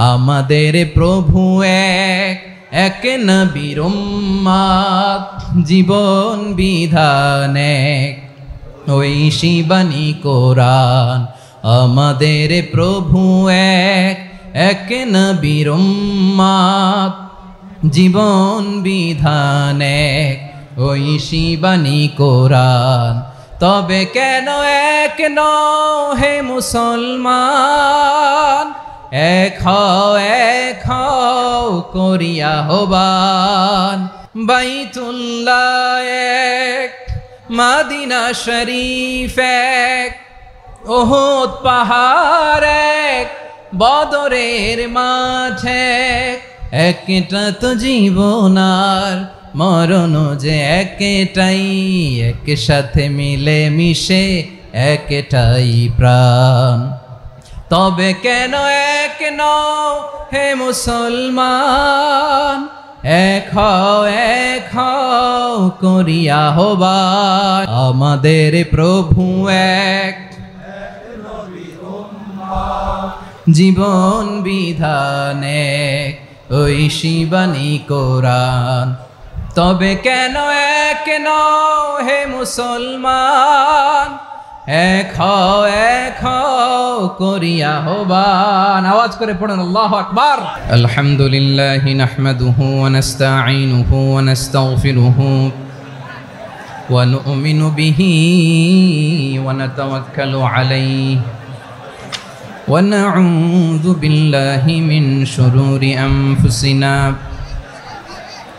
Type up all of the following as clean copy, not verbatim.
আমাদের প্রভু এক, এক নবীর উম্মত, জীবন বিধান এক, ঐশী বাণী কোরআন। আমাদের প্রভু এক, এক নবীর উম্মত, জীবন বিধান এক, ঐশী বাণী কোরআন। তবে কেন এক নও হে মুসলমান, এক হও করিয়া আহ্বান। বাইতুল্লাহ এক, মদিনা শরীফ এক, উহুদ পাহাড় এক, বদরের মাঠ এক। একটা তো জীবন আর মরণ যে একটাই, এক সাথে মিলে মিশে একটাই প্রাণ। তবে কেন এক নও হে মুসলমান, এক হও করিয়া আহ্বান। আমাদের প্রভু এক, জীবন বিধান এক, ঐশী বাণী কোরআন। তবে কেন এক নও হে মুসলমান, এক হও করিয়া আহ্বান। আওয়াজ করে পড়ুন আল্লাহু আকবার। আলহামদুলিল্লাহি নাহমাদুহু ওয়া নাস্তাঈনুহু ওয়া নাস্তাগফিরুহু ওয়া নু'মিনু বিহি ওয়া নাতাওয়াক্কালু আলাইহি ওয়া নাউযু বিল্লাহি মিন শুরুরি আনফুসিনা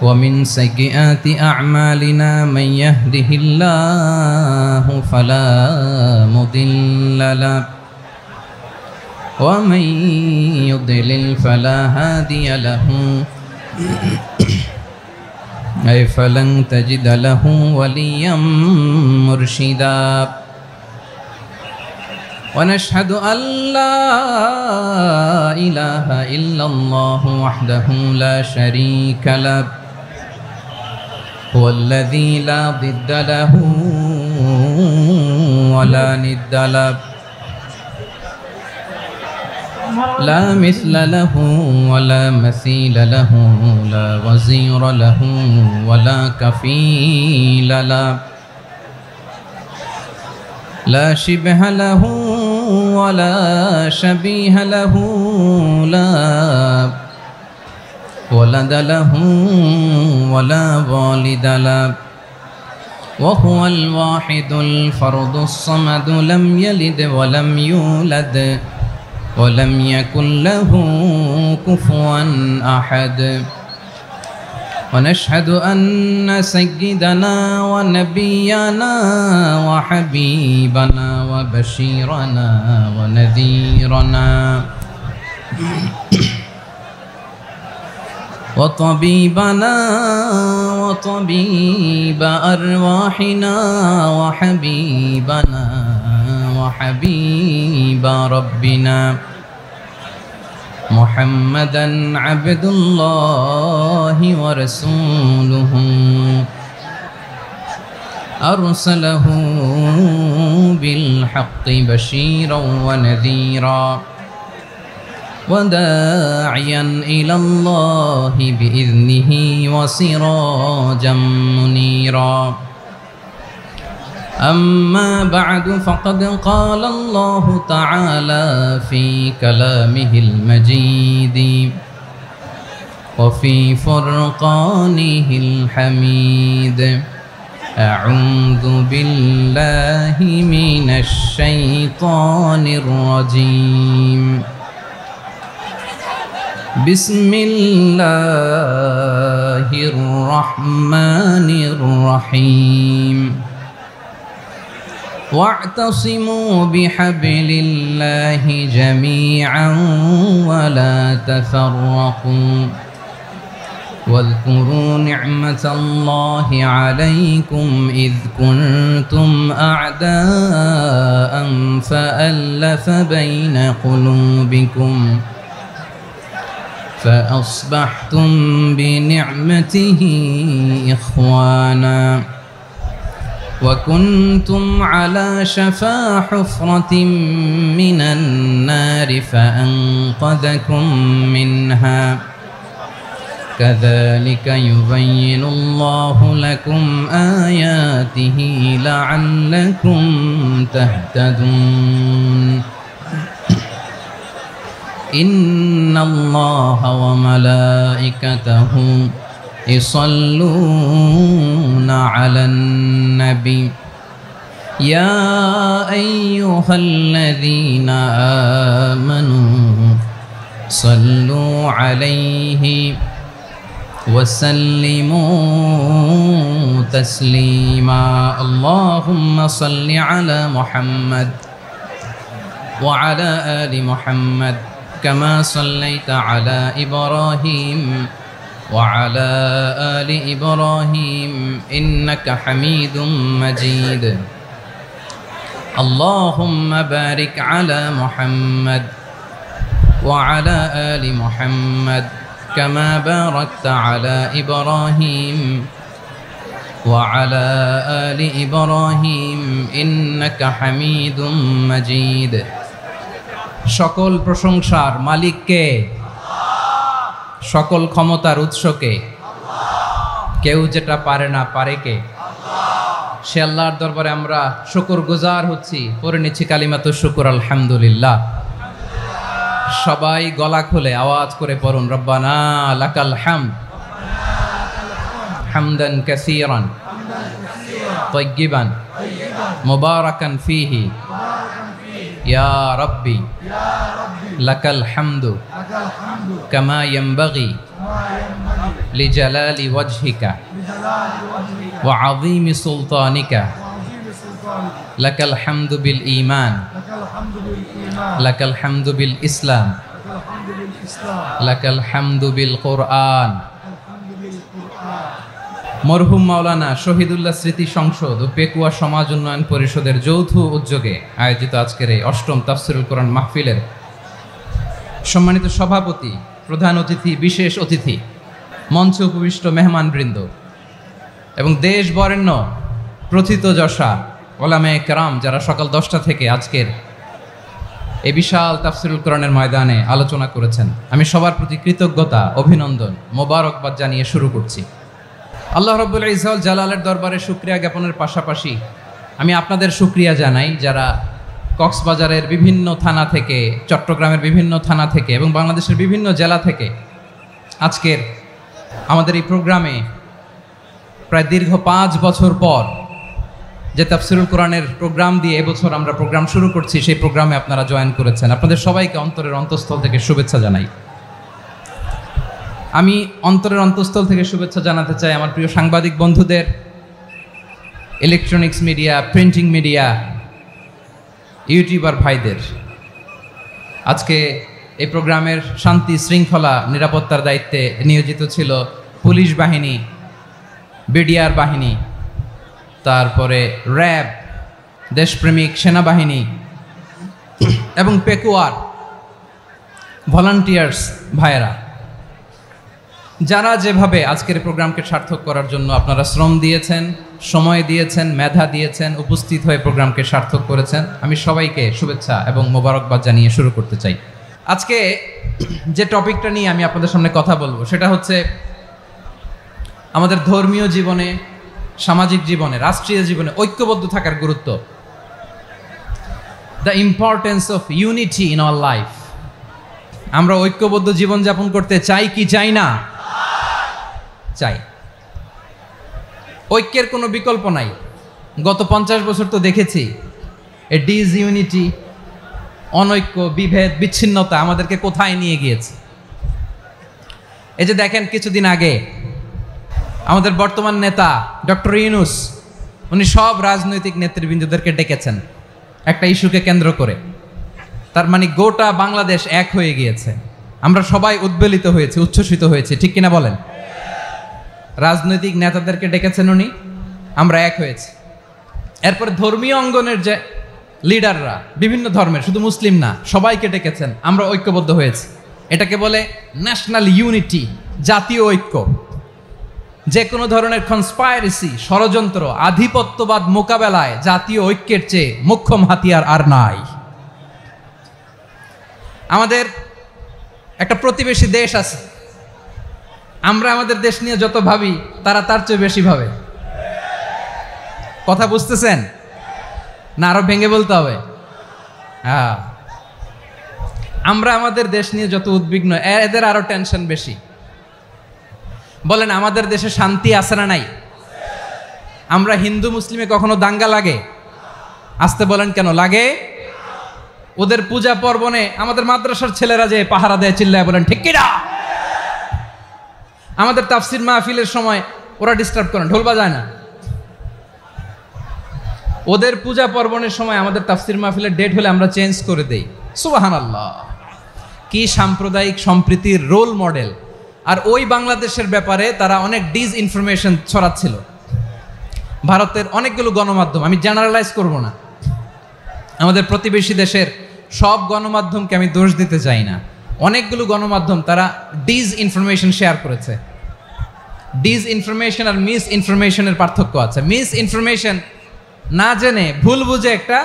ومن سيئات أعمالنا من يهده الله فلا مضل له ومن يضلل فلا هادي له أي فلن تجد له وليا مرشدا ونشهد أن لا إله إلا الله وحده لا شريك له هو الذي لا ضد له ولا ند له لا مثل له ولا مثيل له لا وزير له ولا كفيل له لا شبه له ولا شبيه له لا ولد له ولا والد له وهو الواحد الفرد الصمد لم يلد ولم يولد ولم يكن له كفوا أحد ونشهد أن سيدنا ونبينا وحبيبنا وبشيرنا ونذيرنا وطبيبنا وطبيب أرواحنا وحبيبنا وحبيب ربنا محمدا عبد الله ورسوله أرسله بالحق بشيرا ونذيرا وداعيا إلى الله بإذنه وسراجا منيرا أما بعد فقد قال الله تعالى في كلامه المجيد وفي فرقانه الحميد أعوذ بالله من الشيطان الرجيم بسم الله الرحمن الرحيم واعتصموا بحبل الله جميعا ولا تفرقوا واذكروا نعمة الله عليكم إذ كنتم أعداء فألف بين قلوبكم فأصبحتم بنعمته إخوانا وكنتم على شفا حفرة من النار فأنقذكم منها كذلك يبين الله لكم آياته لعلكم تهتدون إن الله وملائكته يصلون على النبي يا أيها الذين آمنوا صلوا عليه وسلموا تسليما اللهم صل على محمد وعلى آل محمد كما صليت على إبراهيم وعلى آل إبراهيم إنك حميد مجيد اللهم بارك على محمد وعلى آل محمد كما باركت على إبراهيم وعلى آل إبراهيم إنك حميد مجيد সকল প্রশংসার মালিক কে? সকল ক্ষমতার উৎস কে? কেউ যেটা পারে না পারে কে? সে আল্লাহর দরবারে আমরা শুকরগুজার হচ্ছি, পড়ে নিচ্ছি কালিমাতুশ শুকর আলহামদুলিল্লাহ। সবাই গলা খুলে আওয়াজ করে পড়ুন, রব্বানা লাকাল হামদ হামদান কাসীরান তাইয়্যিবান মুবারাকান ফীহি ইয়া রাব্বি লাকাল হামদু কামা ইয়ানবাগি লিজালালি ওয়াজহিকা ওয়া আযীমি সুলতানিকা লাকাল হামদু বিল ঈমান লাকাল হামদু বিল ইসলাম লাকাল হামদু বিল কুরআন। মরহুম মাওলানা শহীদুল্লাহ স্মৃতি সংসদ ও পেকুয়া সমাজ উন্নয়ন পরিষদের যৌথ উদ্যোগে আয়োজিত আজকের এই অষ্টম তাফসীরুল কোরআন মাহফিলের সম্মানিত সভাপতি, প্রধান অতিথি, বিশেষ অতিথি, মঞ্চে উপবিষ্ট মেহমানবৃন্দ এবং দেশ বরেণ্য প্রথিতযশা ওলামায়ে কেরাম যারা সকাল 10টা থেকে আজকের এই বিশাল তাফসীরুল কোরআনের ময়দানে আলোচনা করেছেন, আমি সবার প্রতি কৃতজ্ঞতা, অভিনন্দন, মোবারকবাদ জানিয়ে শুরু করছি। আল্লাহ রাব্বুল ইজ্জত জালালের দরবারে শুকরিয়া জ্ঞাপনের পাশাপাশি আমি আপনাদের শুকরিয়া জানাই যারা কক্সবাজারের বিভিন্ন থানা থেকে, চট্টগ্রামের বিভিন্ন থানা থেকে এবং বাংলাদেশের বিভিন্ন জেলা থেকে আজকের আমাদের এই প্রোগ্রামে প্রায় দীর্ঘ 5 বছর পর যে তাফসীরুল কোরআনের প্রোগ্রাম দিয়ে এবছর আমরা প্রোগ্রাম শুরু করছি, সেই প্রোগ্রামে আপনারা জয়েন করেছেন। আপনাদের সবাইকে অন্তরের অন্তঃস্থল থেকে শুভেচ্ছা জানাই। আমি অন্তরের অন্তঃস্থল থেকে শুভেচ্ছা জানাতে চাই আমার প্রিয় সাংবাদিক বন্ধুদের, electronics media, printing media, YouTuber ভাইদের। আজকে এই প্রোগ্রামের শান্তি শৃঙ্খলা নিরাপত্তার দায়িত্বে নিয়োজিত ছিল পুলিশ বাহিনী, বিডিআর বাহিনী, তারপরে র্যাব, দেশপ্রেমিক সেনাবাহিনী এবং পেকুয়ার ভলান্টিয়ার্স ভাইয়েরা, যারা যেভাবে আজকের প্রোগ্রামকে সার্থক করার জন্য আপনারা শ্রম দিয়েছেন, সময় দিয়েছেন, মেধা দিয়েছেন, উপস্থিত হয়ে প্রোগ্রামকে সার্থক করেছেন, আমি সবাইকে শুভেচ্ছা এবং মোবারকবাদ জানিয়ে শুরু করতে চাই। আজকে যে টপিকটা নিয়ে আমি আপনাদের সামনে কথা বলবো সেটা হচ্ছে আমাদের ধর্মীয় জীবনে, সামাজিক জীবনে, রাষ্ট্রীয় জীবনে ঐক্যবদ্ধ থাকার গুরুত্ব। The importance of unity in our life. আমরা ঐক্যবদ্ধ জীবনযাপন করতে চাই কি চাই না? চাই। ঐক্যের কোনো বিকল্প নাই। গত 50 বছর তো দেখেছি এ ডিসইউনিটি, অনৈক্য, বিভেদ, বিচ্ছিন্নতা আমাদেরকে কোথায় নিয়ে গিয়েছে। এই যে দেখেন, কিছুদিন আগে আমাদের বর্তমান নেতা ডক্টর ইউনূস, উনি সব রাজনৈতিক নেতৃবৃন্দদেরকে ডেকেছেন একটা ইস্যুকে কেন্দ্র করে। তার মানে গোটা বাংলাদেশ এক হয়ে গিয়েছে। আমরা সবাই উদ্বেলিত হয়েছে, উচ্ছ্বসিত হয়েছে, ঠিক কিনা বলেন? রাজনৈতিক নেতাদেরকে ডেকেছেন উনি, আমরা এক হয়েছি। এরপরে ধর্মীয় অঙ্গনের যে লিডাররা, বিভিন্ন ধর্মের, শুধু মুসলিম না, সবাইকে ডেকেছেন, আমরা ঐক্যবদ্ধ হয়েছি। এটাকে বলে ন্যাশনাল ইউনিটি, জাতীয় ঐক্য। যে কোনো ধরনের কনস্পাইরেসি, ষড়যন্ত্র, আধিপত্যবাদ মোকাবেলায় জাতীয় ঐক্যের চেয়ে মোক্ষম হাতিয়ার আর নাই। আমাদের একটা প্রতিবেশী দেশ আছে, আমরা আমাদের দেশ নিয়ে যত ভাবি তারা তার চেয়ে বেশি ভাবে। কথা বুঝতেছেন না? আরো ভেঙে বলতে হবে। হ্যাঁ, আমরা আমাদের দেশ নিয়ে যত উদ্বিগ্ন, এদের আরো টেনশন বেশি। বলেন, আমাদের দেশে শান্তি আছে না নাই? আমরা হিন্দু মুসলিমে কখনো দাঙ্গা লাগে? আসতে বলেন, কেন লাগে? ওদের পূজা পার্বণে আমাদের মাদ্রাসার ছেলেরা যে পাহারা দেয়, চিল্লায় বলেন ঠিক কিনা? আমাদের তাফসির মাহফিলের সময় ওরা ডিস্টার্ব করেন, ঢোল বাজায় না। ওদের পূজা পার্বণের সময় আমাদের তাফসির মাহফিলের ডেট হলে আমরা চেঞ্জ করে দেই। সুবহানাল্লাহ, কি সাম্প্রদায়িক সম্প্রীতির রোল মডেল। আর ওই বাংলাদেশের ব্যাপারে তারা অনেক ডিস ইনফরমেশন ছড়াচ্ছিল। ভারতের অনেকগুলো গণমাধ্যম, আমি জেনারেলাইজ করব না, আমাদের প্রতিবেশী দেশের সব গণমাধ্যমকে আমি দোষ দিতে চাই না, অনেকগুলো গণমাধ্যম তারা ডিস ইনফরমেশন শেয়ার করেছে। ডিস ইনফরমেশন আর মিস ইনফরমেশনের পার্থক্য আছে। মিস ইনফরমেশন না জেনে ভুল বুঝে একটা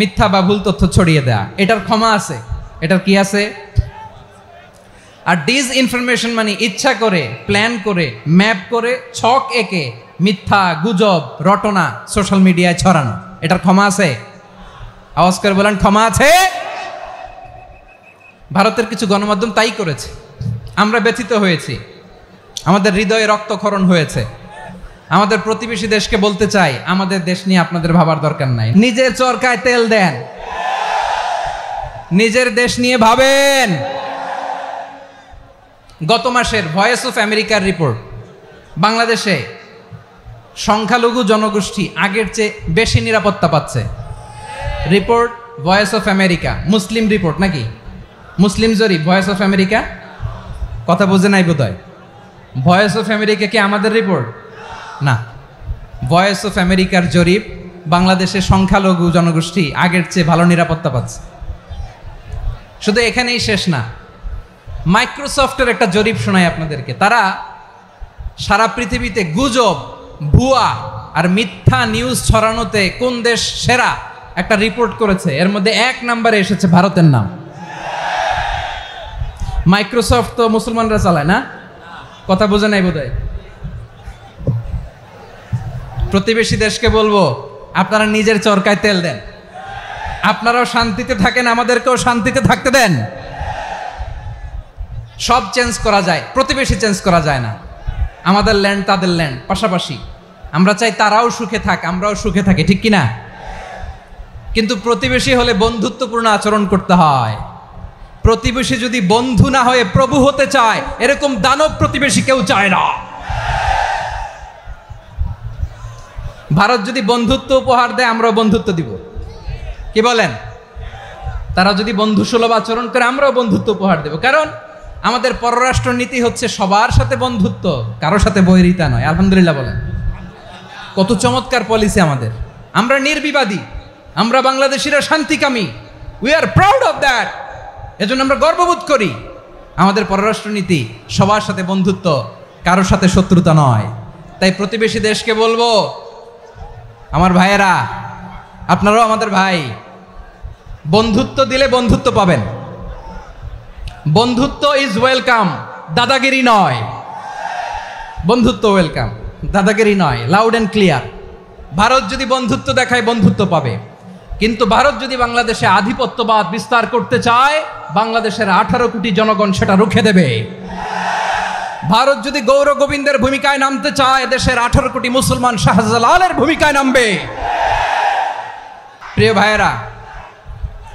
মিথ্যা বা ভুল তথ্য ছড়িয়ে দেয়া, এটার ক্ষমা আছে, এটার কি আছে? আর ডিস ইনফরমেশন মানে ইচ্ছা করে, প্ল্যান করে, ম্যাপ করে, ছক এঁকে মিথ্যা, গুজব, রটনা সোশ্যাল মিডিয়ায় ছড়ানো, এটার ক্ষমা আছে? আওয়াজ করে বলেন, ক্ষমা আছে? ভারতের কিছু গণমাধ্যম তাই করেছে, আমরা ব্যথিত হয়েছি, আমাদের হৃদয়ে রক্তক্ষরণ হয়েছে। আমাদের প্রতিবেশী দেশকে বলতে চাই, আমাদের দেশ নিয়ে আপনাদের ভাবার দরকার নাই, নিজের চরকায় তেল দেন, নিজের দেশ নিয়ে ভাবেন। গত মাসের ভয়েস অফ আমেরিকার রিপোর্ট, বাংলাদেশে সংখ্যালঘু জনগোষ্ঠী আগের চেয়ে বেশি নিরাপত্তা পাচ্ছে। Report voice of America, Muslim report নাকি? মুসলিম জরিপ, ভয়েস অফ আমেরিকা। কথা বুঝে নাই বোধহয়। ভয়েস অফ আমেরিকা কি আমাদের রিপোর্ট? না, ভয়েস অফ আমেরিকার জরিপ, বাংলাদেশের সংখ্যালঘু জনগোষ্ঠী আগের চেয়ে ভালো নিরাপত্তা পাচ্ছে। শুধু এখানেই শেষ না, মাইক্রোসফটের একটা জরিপ শোনায় আপনাদেরকে। তারা সারা পৃথিবীতে গুজব, ভুয়া আর মিথ্যা নিউজ ছড়ানোতে কোন দেশ সেরা একটা রিপোর্ট করেছে। এর মধ্যে 1 নম্বরে এসেছে ভারতের নাম। মাইক্রোসফট তো মুসলমানরা চালায় না? কথা বোঝে নাই বোধহয়। প্রতিবেশী দেশকে বলবো, আপনারা নিজের চরকায় তেল দেন, আপনারাও শান্তিতে থাকেন, আমাদেরকেও শান্তিতে থাকতে দেন। সব চেঞ্জ করা যায়, প্রতিবেশী চেঞ্জ করা যায় না। আমাদের ল্যান্ড তাদের ল্যান্ড, পাশাপাশি। আমরা চাই তারাও সুখে থাক, আমরাও সুখে থাকি, ঠিক কিনা? কিন্তু প্রতিবেশী হলে বন্ধুত্বপূর্ণ আচরণ করতে হয়। প্রতিবেশী যদি বন্ধু না হয়ে প্রভু হতে চায়, এরকম দানব প্রতিবেশী কেউ চায় না। ভারত যদি বন্ধুত্ব উপহার দেয়, আমরাও বন্ধুত্ব দিব, কি বলেন? তারা যদি বন্ধুসুলভ আচরণ করে, আমরাও বন্ধুত্ব উপহার দেব। কারণ আমাদের পররাষ্ট্র নীতি হচ্ছে সবার সাথে বন্ধুত্ব, কারোর সাথে বৈরিতা নয়। আলহামদুলিল্লাহ বলেন, কত চমৎকার পলিসি আমাদের। আমরা নির্বিবাদী, আমরা বাংলাদেশিরা শান্তিকামী, we are proud of that. এজন্য আমরা গর্ববোধ করি। আমাদের পররাষ্ট্র নীতি সবার সাথে বন্ধুত্ব, কারোর সাথে শত্রুতা নয়। তাই প্রতিবেশী দেশকে বলবো, আমার ভাইয়েরা, আপনারাও আমাদের ভাই, বন্ধুত্ব দিলে বন্ধুত্ব পাবেন। বন্ধুত্ব ইজ ওয়েলকাম, দাদাগিরি নয়। বন্ধুত্ব ওয়েলকাম, দাদাগিরি নয়, লাউড অ্যান্ড ক্লিয়ার। ভারত যদি বন্ধুত্ব দেখায়, বন্ধুত্ব পাবে। কিন্তু ভারত যদি বাংলাদেশে আধিপত্যবাদ বিস্তার করতে চায়, বাংলাদেশের 18 কোটি জনগণ সেটা রুখে দেবে। ভারত যদি গৌর গোবিন্দের ভূমিকায় নামতে চায়, দেশের 18 কোটি মুসলমান শাহজালালের ভূমিকায় নামবে। প্রিয় ভাইয়েরা,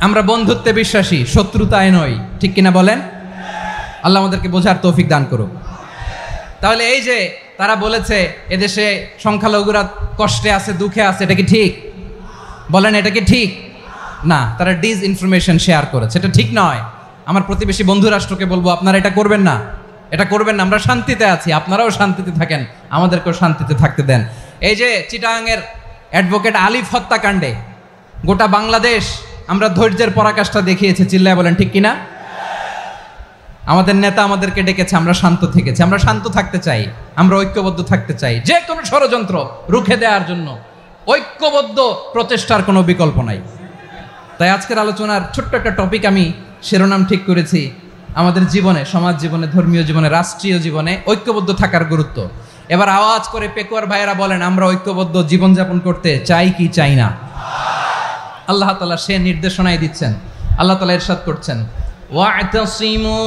আমরা বন্ধুত্বে বিশ্বাসী, শত্রুতায় নই, ঠিক কিনা বলেন? আল্লাহ আমাদেরকে বোঝার তৌফিক দান করুক। তাহলে এই যে তারা বলেছে এদেশে সংখ্যালঘুরা কষ্টে আছে, দুঃখে আছে, এটা কি ঠিক? বলেন, এটা কি ঠিক? না, তারা ডিস ইনফরমেশন শেয়ার করেছে, এটা ঠিক নয়। আমার প্রতিবেশী বন্ধু রাষ্ট্রকে বলবো, আপনারা এটা করবেন না, এটা করবেন না। আমরা শান্তিতে আছি, আপনারাও শান্তিতে থাকেন, আমাদেরকেও শান্তিতে থাকতে দেন। এই যে চিটাগাংয়ের অ্যাডভোকেট আলিফ হত্যাকাণ্ডে গোটা বাংলাদেশ আমরা ধৈর্যের পরাকাষ্ঠা দেখিয়েছে, চিল্লায় বলেন ঠিক কিনা? আমাদের নেতা আমাদেরকে ডেকেছে, আমরা শান্ত থেকেছি। আমরা শান্ত থাকতে চাই, আমরা ঐক্যবদ্ধ থাকতে চাই। যে কোনো ষড়যন্ত্র রুখে দেওয়ার জন্য ঐক্যবদ্ধ প্রচেষ্টার কোনো বিকল্প নাই। তাই আজকের আলোচনার ছোট্ট একটা টপিক আমি শিরোনাম ঠিক করেছি, আমাদের জীবনে, সমাজ জীবনে, ধর্মীয় জীবনে, রাষ্ট্রীয় জীবনে ঐক্যবদ্ধ থাকার গুরুত্ব। এবার আওয়াজ করে পেকুয়ার ভাইয়েরা বলেন, আমরা ঐক্যবদ্ধ জীবনযাপন করতে চাই কি চাই না? আল্লাহ তাআলা সে নির্দেশনাই দিচ্ছেন। আল্লাহ তাআলা ইরশাদ করছেন, ওয়া'তাসিমু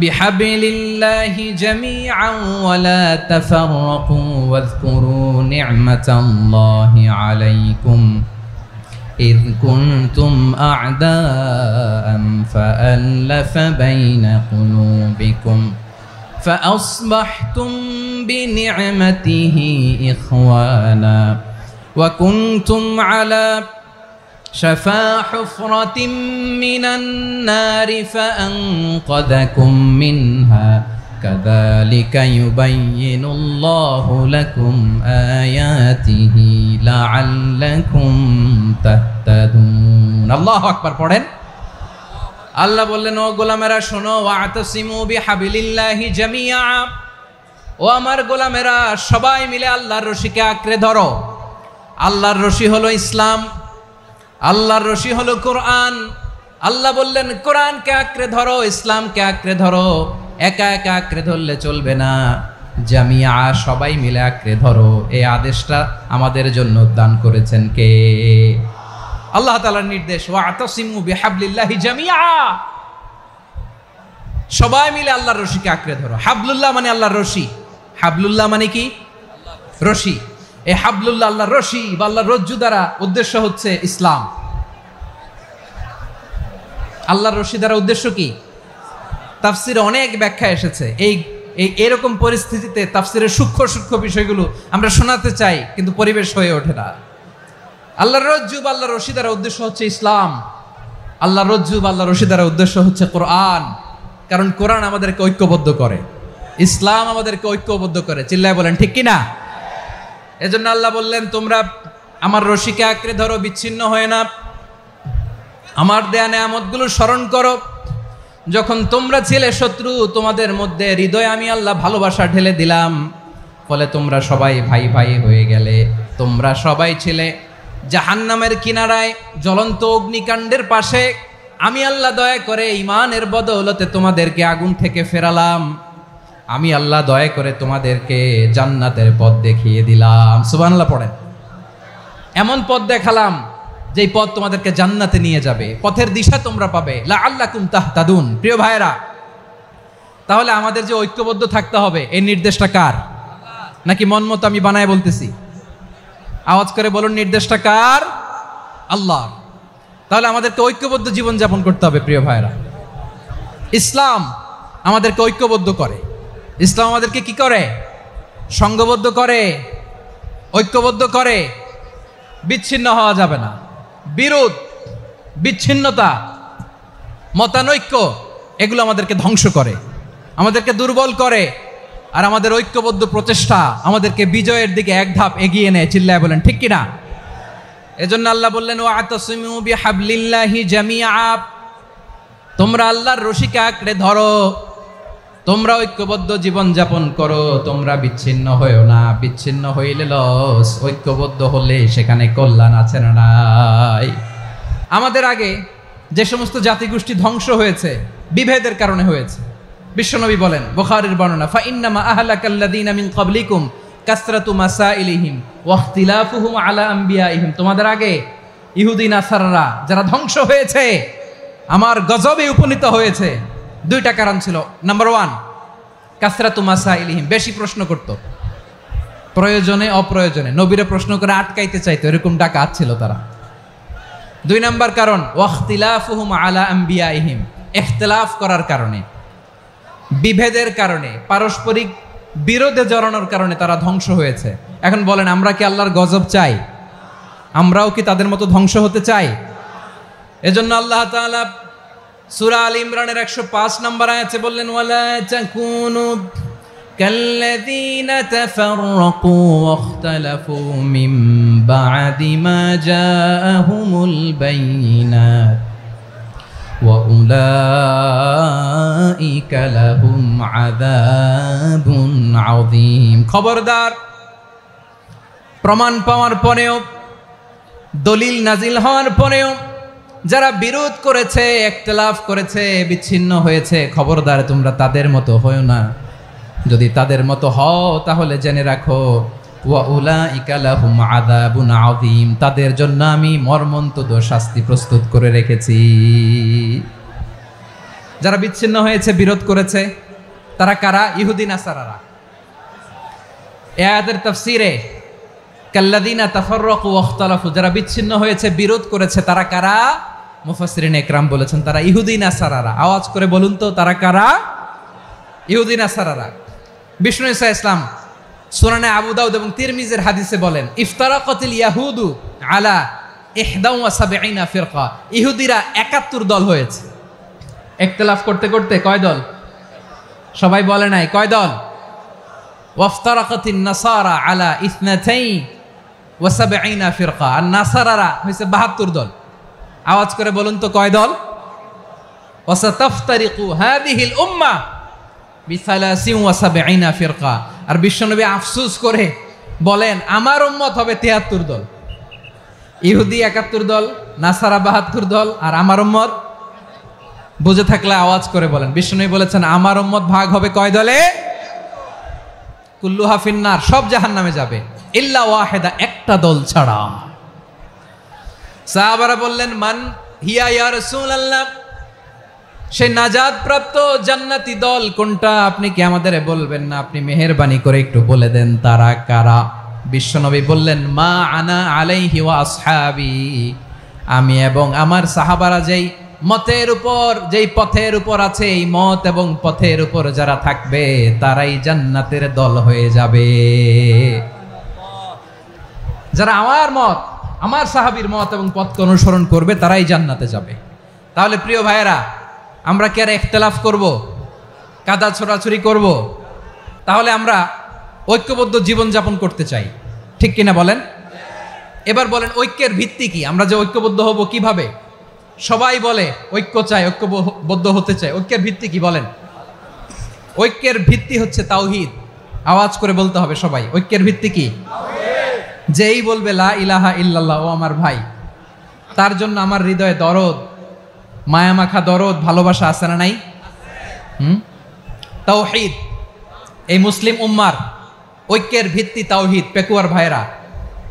বিহাবলিল্লাহি জামিআন ওয়া লা তাফাররাকু ওয়াযকুরু নি'মাতাল্লাহি আলাইকুম إذ كنتم أعداء فألف بين قلوبكم فأصبحتم بنعمته إخوانا وكنتم على شفا حفرة من النار فأنقذكم منها كذلك يبين الله لكم آياته لعلكم تهتدون الله أكبر পড়েন। আল্লাহ বললেন, ও গোলামেরা শোনো, ওয়া'তাসিমু বিহাবলিল্লাহি জামিআ, ও আমার গোলামেরা সবাই মিলে আল্লাহর রশিকে আঁকড়ে ধরো। আল্লাহর রশি হলো ইসলাম, আল্লাহর রশি হলো কোরআন। আল্লাহ বললেন কোরআনকে আঁকড়ে ধরো, ইসলামকে আঁকড়ে ধরো। একা একা আঁকড়ে ধরলে চলবে না, জামিয়া সবাই মিলে আঁকড়ে ধরো। এই আদেশটা আমাদের জন্য দান করেছেন কে? আল্লাহ তাআলার নির্দেশ, ওয়া'তাসিমু বিহাবলিল্লাহি জামিআ, সবাই মিলে আল্লাহর রশিকে আঁকড়ে ধরো। হাবলুল্লাহ মানে আল্লাহর রশি। হাবলুল্লাহ মানে কি? রশি। এই হাবলুল্লাহ আল্লাহর রশি বা আল্লাহর রজ্জু দ্বারা উদ্দেশ্য হচ্ছে ইসলাম। আল্লাহর রশি দ্বারা উদ্দেশ্য কি? তাফসিরে অনেক ব্যাখ্যা এসেছে। এরকম পরিস্থিতিতে তাফসিরের সূক্ষ্ম সূক্ষ্ম বিষয়গুলো আমরা শোনাতে চাই, কিন্তু পরিবেশ হয়ে ওঠে না। আল্লাহর রজ্জু বা আল্লাহর রশি দ্বারা উদ্দেশ্য হচ্ছে ইসলাম। আল্লাহর রজ্জু বা আল্লাহর রশি দ্বারা উদ্দেশ্য হচ্ছে কোরআন, কারণ কোরআন আমাদেরকে ঐক্যবদ্ধ করে, ইসলাম আমাদেরকে ঐক্যবদ্ধ করে। চিল্লায় বলেন ঠিক কিনা? এজন্য আল্লাহ বললেন, তোমরা আমার রশিকে আঁকড়ে ধরো, বিচ্ছিন্ন হয়ে না। আমার দেয়া নেয়ামতগুলো স্মরণ করো। যখন তোমরা ছিলে শত্রু, তোমাদের মধ্যে হৃদয়ে আমি আল্লাহ ভালোবাসা ঢেলে দিলাম, ফলে তোমরা সবাই ভাই ভাই হয়ে গেলে। তোমরা সবাই ছিলে জাহান্নামের কিনারায়, জ্বলন্ত অগ্নিকাণ্ডের পাশে। আমি আল্লাহ দয়া করে ঈমানের বদৌলতে তোমাদেরকে আগুন থেকে ফেরালাম। আমি আল্লাহ দয়া করে তোমাদেরকে জান্নাতের পথ দেখিয়ে দিলাম। সুবহানাল্লাহ পড়েন। এমন পথ দেখালাম যেই পথ তোমাদেরকে জান্নাতে নিয়ে যাবে, পথের দিশা তোমরা পাবে। লাআল্লাকুম তাহতাদুন। প্রিয় ভাইরা, তাহলে আমাদের যে ঐক্যবদ্ধ থাকতে হবে, এই নির্দেশটা কার? নাকি মন মতো আমি বানায় বলতেছি? আওয়াজ করে বলুন, নির্দেশটা কার? আল্লাহ। তাহলে আমাদেরকে ঐক্যবদ্ধ জীবন যাপন করতে হবে। প্রিয় ভাইরা, ইসলাম আমাদেরকে ঐক্যবদ্ধ করে। ইসলাম আমাদেরকে কি করে? সংঘবদ্ধ করে, ঐক্যবদ্ধ করে। বিচ্ছিন্ন হওয়া যাবে না। বিরোধ, বিচ্ছিন্নতা, মতানৈক্য, এগুলো আমাদেরকে ধ্বংস করে, আমাদেরকে দুর্বল করে। আর আমাদের ঐক্যবদ্ধ প্রচেষ্টা আমাদেরকে বিজয়ের দিকে এক ধাপ এগিয়ে নেয়। চিল্লায় বলেন ঠিক কিনা? এজন্য আল্লাহ বললেন, ওয়া'তাসিমু বিহাবলিল্লাহি জামিআ, তোমরা আল্লাহর রশিকে আঁকড়ে ধরো, তোমরা ঐক্যবদ্ধ জীবন যাপন করো, তোমরা বিচ্ছিন্ন হয়েও না। বিচ্ছিন্ন হইলে লস, ঐক্যবদ্ধ হলে সেখানে কল্যাণ আছে না নাই? আমাদের আগে যে সমস্ত জাতিগোষ্ঠী ধ্বংস হয়েছে, বিভেদের কারণে হয়েছে। বিশ্বনবী বলেন, বুখারীর বর্ণনা, ফাইন্নামা আহলাকাল্লাযীনা মিন ক্বাবলিকুম কাসরাতু মাসাইলিহিম ওয়া ইখতিলাফুহুম আলা আম্বিয়াইহিম। তোমাদের আগে ইহুদি নাসারারা যারা ধ্বংস হয়েছে, আমার গজবে উপনীত হয়েছে, দুইটা কারণ ছিল। নাম্বার 1, কাসরাতু মাসাইলিহিম, বেশি প্রশ্ন করত, প্রয়োজনে অপ্রয়োজনে নবীরে প্রশ্ন করে আটকাইতে চাইতো, এরকম ডাকাত ছিল তারা। 2 নাম্বার কারণ, ওয়া ইখতিলাফুহুম আলা আম্বিয়াইহিম, ইখতিলাফ করার কারণে, বিভেদের কারণে, পারস্পরিক বিরোধে জড়ানোর কারণে তারা ধ্বংস হয়েছে। এখন বলেন, আমরা কি আল্লাহর গজব চাই? আমরাও কি তাদের মতো ধ্বংস হতে চাই? এজন্য আল্লাহ তাআলা সূরা আল ইমরানের 105 নম্বর আয়াতে বললেন, ওয়ালা তাকুনু কাল্লাযীনা তাফাররাকু ওয়াখতালাফু মিন বা'দি মা জাআহুমুল বাইয়িনাত ওয়া উলাইকা লাহুম আযাবুন আযীম। খবরদার, প্রমাণ পাওয়ার পরেও, দলিল নাজিল হওয়ার পরেও যারা বিরোধ করেছে, ইখতিলাফ করেছে, বিচ্ছিন্ন হয়েছে, খবরদার তোমরা তাদের মতো হয়ো না। যদি তাদের মতো হও তাহলে জেনে রাখো ওয়া উলাইকা লাহুম আযাবুন আযীম, তাদের জন্য আমি মর্মন্তুদ শাস্তি প্রস্তুত করে রেখেছি। যারা বিচ্ছিন্ন হয়েছে, বিরোধ করেছে, তারা কারা? ইহুদি নাসারারা। এই আয়াতের তাফসীরে কাল্লাযীনা তাফাররাকু ওয়াখতালাফু, যারা বিচ্ছিন্ন হয়েছে, বিরোধ করেছে, তারা কারা? মুফাসসিরিন ইকরাম বলেছেন তারা ইহুদি নাসারারা। আওয়াজ করে বলুন তো, তারা কারা? ইহুদি নাসারারা। বিষ্ণু ঈসা ইসলাম সুনানে আবু দাউদ এবং তিরমিজির হাদিসে বলেন, ইফতারাকাতিল ইয়াহুদু আলা 71 ফিরকা, ইহুদিরা 71 দল হয়েছে। ইখতিলাফ করতে করতে কয় দল? সবাই বলে নাই, কয় দল? ওয়াফতারাকাতিন নাসারা আলা 72 ফিরকা, আর নাসারারা হয়েছে 72 দল। আওয়াজ করে বলুন তো, কয় দল? ওয়াসাতাফতারিকু হাদিহিল উম্মাহ বি73 ফিরকা। আর বিশ্বনবী আফসোস করে বলেন, আমার উম্মত হবে 73 দল। ইহুদি 71 দল, নাসারা 72 দল, আর আমার উম্মত, বুঝে থাকলে আওয়াজ করে বলেন। বিশ্বনবী বলেছেন আমার উম্মত ভাগ হবে কয় দলে? কুল্লুহা ফিন্নার, সব জাহান্নামে যাবে, ইল্লা ওয়াহিদা, একটা দল ছাড়া। সাহাবারা বললেন, মান হিয়া ইয়া রাসূলুল্লাহ, সেই নাজাত প্রাপ্ত জান্নাতি দল কোনটা? আপনি কি আমাদের বলবেন না? আপনি মেহেরবানি করে একটু বলে দেন তারা কারা। বিশ্বনবী বললেন, মা আনা আলাইহি ওয়া আসহাবি, আমি এবং আমার সাহাবারা যেই মতের উপর, যেই পথের উপর আছে, এই মত এবং পথের উপর যারা থাকবে তারাই জান্নাতের দল হয়ে যাবে। যারা আমার মত, আমার সাহাবীর মত এবং পথকে অনুসরণ করবে তারাই জান্নাতে যাবে। তাহলে প্রিয় ভাইয়েরা, আমরা কি আর ইখতিলাফ করব, কাদা ছোড়াছুরি করব? তাহলে আমরা ঐক্যবদ্ধ জীবনযাপন করতে চাই, ঠিক কিনা বলেন? এবার বলেন, ঐক্যের ভিত্তি কি? আমরা যে ঐক্যবদ্ধ হব কিভাবে? সবাই বলে ঐক্য চাই, ঐক্যবদ্ধ হতে চাই, ঐক্যের ভিত্তি কি বলেন? ঐক্যের ভিত্তি হচ্ছে তাওহীদ। আওয়াজ করে বলতে হবে সবাই, ঐক্যের ভিত্তি কি? যেই বলবে লা ইলাহা ইল্লাল্লাহ, ও আমার ভাই, তার জন্য আমার হৃদয়ে দরদ, মায়ামাখা দরদ, ভালোবাসা আছে না নাই? তাওহীদ, এই মুসলিম উম্মার ঐক্যের ভিত্তি তাওহীদ। পেকুয়ার ভাইরা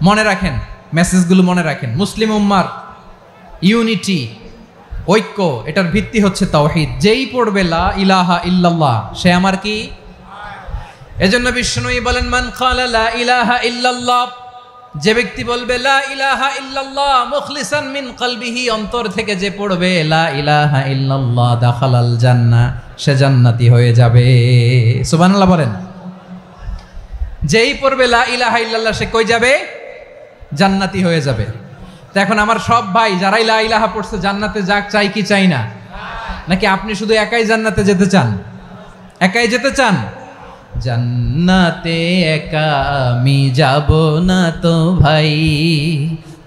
মনে রাখেন, মেসেজগুলো মনে রাখেন। মুসলিম উম্মার ইউনিটি, ঐক্য, এটার ভিত্তি হচ্ছে তাওহীদ। যেই পড়বে লা ইলাহা ইল্লাল্লাহ, সে আমার কি? এজন্য বিষ্ণুই বলেন, মান ক্বালা লা ইলাহা ইল্লাল্লাহ, যে ব্যক্তি বলবে লা ইলাহা ইল্লাল্লাহ মুখলিসান মিন কলবিহি, অন্তর থেকে যে পড়বে লা ইলাহা ইল্লাল্লাহ, দাখালাল জান্নাহ, সে জান্নাতি হয়ে যাবে। সুবহানাল্লাহ বলেন। যেই পড়বে লা ইলাহা ইল্লাল্লাহ, সে কই যাবে? জান্নাতি হয়ে যাবে। তো এখন আমার সব ভাই যারাই লা ইলাহা পড়ছে জান্নাতে যাক, চাই কি চাই না? নাকি আপনি শুধু একাই জান্নাতে যেতে চান? একাই যেতে চান? জান্নাতে একা আমি যাব না তো ভাই,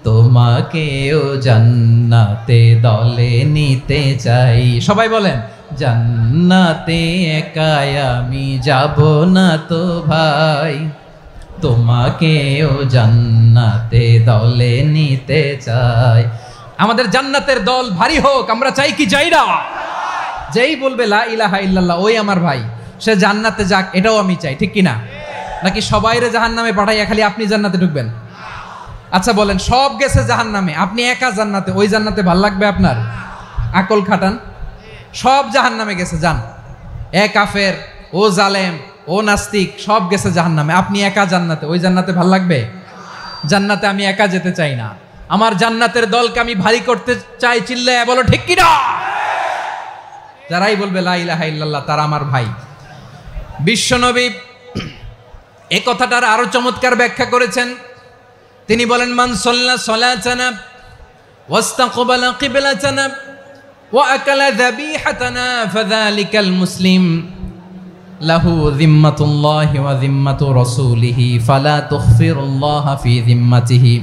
তোমাকেও জান্নাতে দলে নিতে চাই। সবাই বলেন, জান্নাতে একা আমি যাব না তো ভাই, তোমাকেও জান্নাতে দলে নিতে চাই। আমাদের জান্নাতের দল ভারী হোক, আমরা চাই কি চাই না? যেই বলবে লা ইলাহা ইল্লাল্লাহ, ওই আমার ভাই, সে জান্নাতে যাক, এটাও আমি চাই, ঠিক কিনা? নাকি সবাইরে জাহান্নামে পাঠাইয়া খালি আপনি জান্নাতে ঢুকবেন? আচ্ছা বলেন, সব গেছে জাহান্নামে, আপনি একা জান্নাতে, ওই জান্নাতে ভাল লাগবে আপনার? আকল খাটান। সব জাহান্নামে গেছে, যান। এ কাফের, ও জালেম, ও নাস্তিক, সব গেছে জাহান্নামে, আপনি একা জান্নাতে, ওই জান্নাতে ভাল লাগবে? জান্নাতে আমি একা যেতে চাই না, আমার জান্নাতের দলকে আমি ভারী করতে চাই। চিল্লায়া বলো ঠিক কিনা? যারাই বলবে লা ইলাহা ইল্লাল্লাহ, তারা আমার ভাই। বিশ্বনবী এই কথাটার আরো চমৎকার ব্যাখ্যা করেছেন। তিনি বলেন, মান সাল্লা সালাতানা ওয়াস্তাকবালা কিবলাতানা ওয়া আকালা যাবিহাতানা ফাযালিকাল মুসলিম লাহু যিম্মাতুল্লাহি ওয়া যিম্মাতু রাসূলিহি ফালা তুখফিরুল্লাহা ফি যিম্মাতিহি।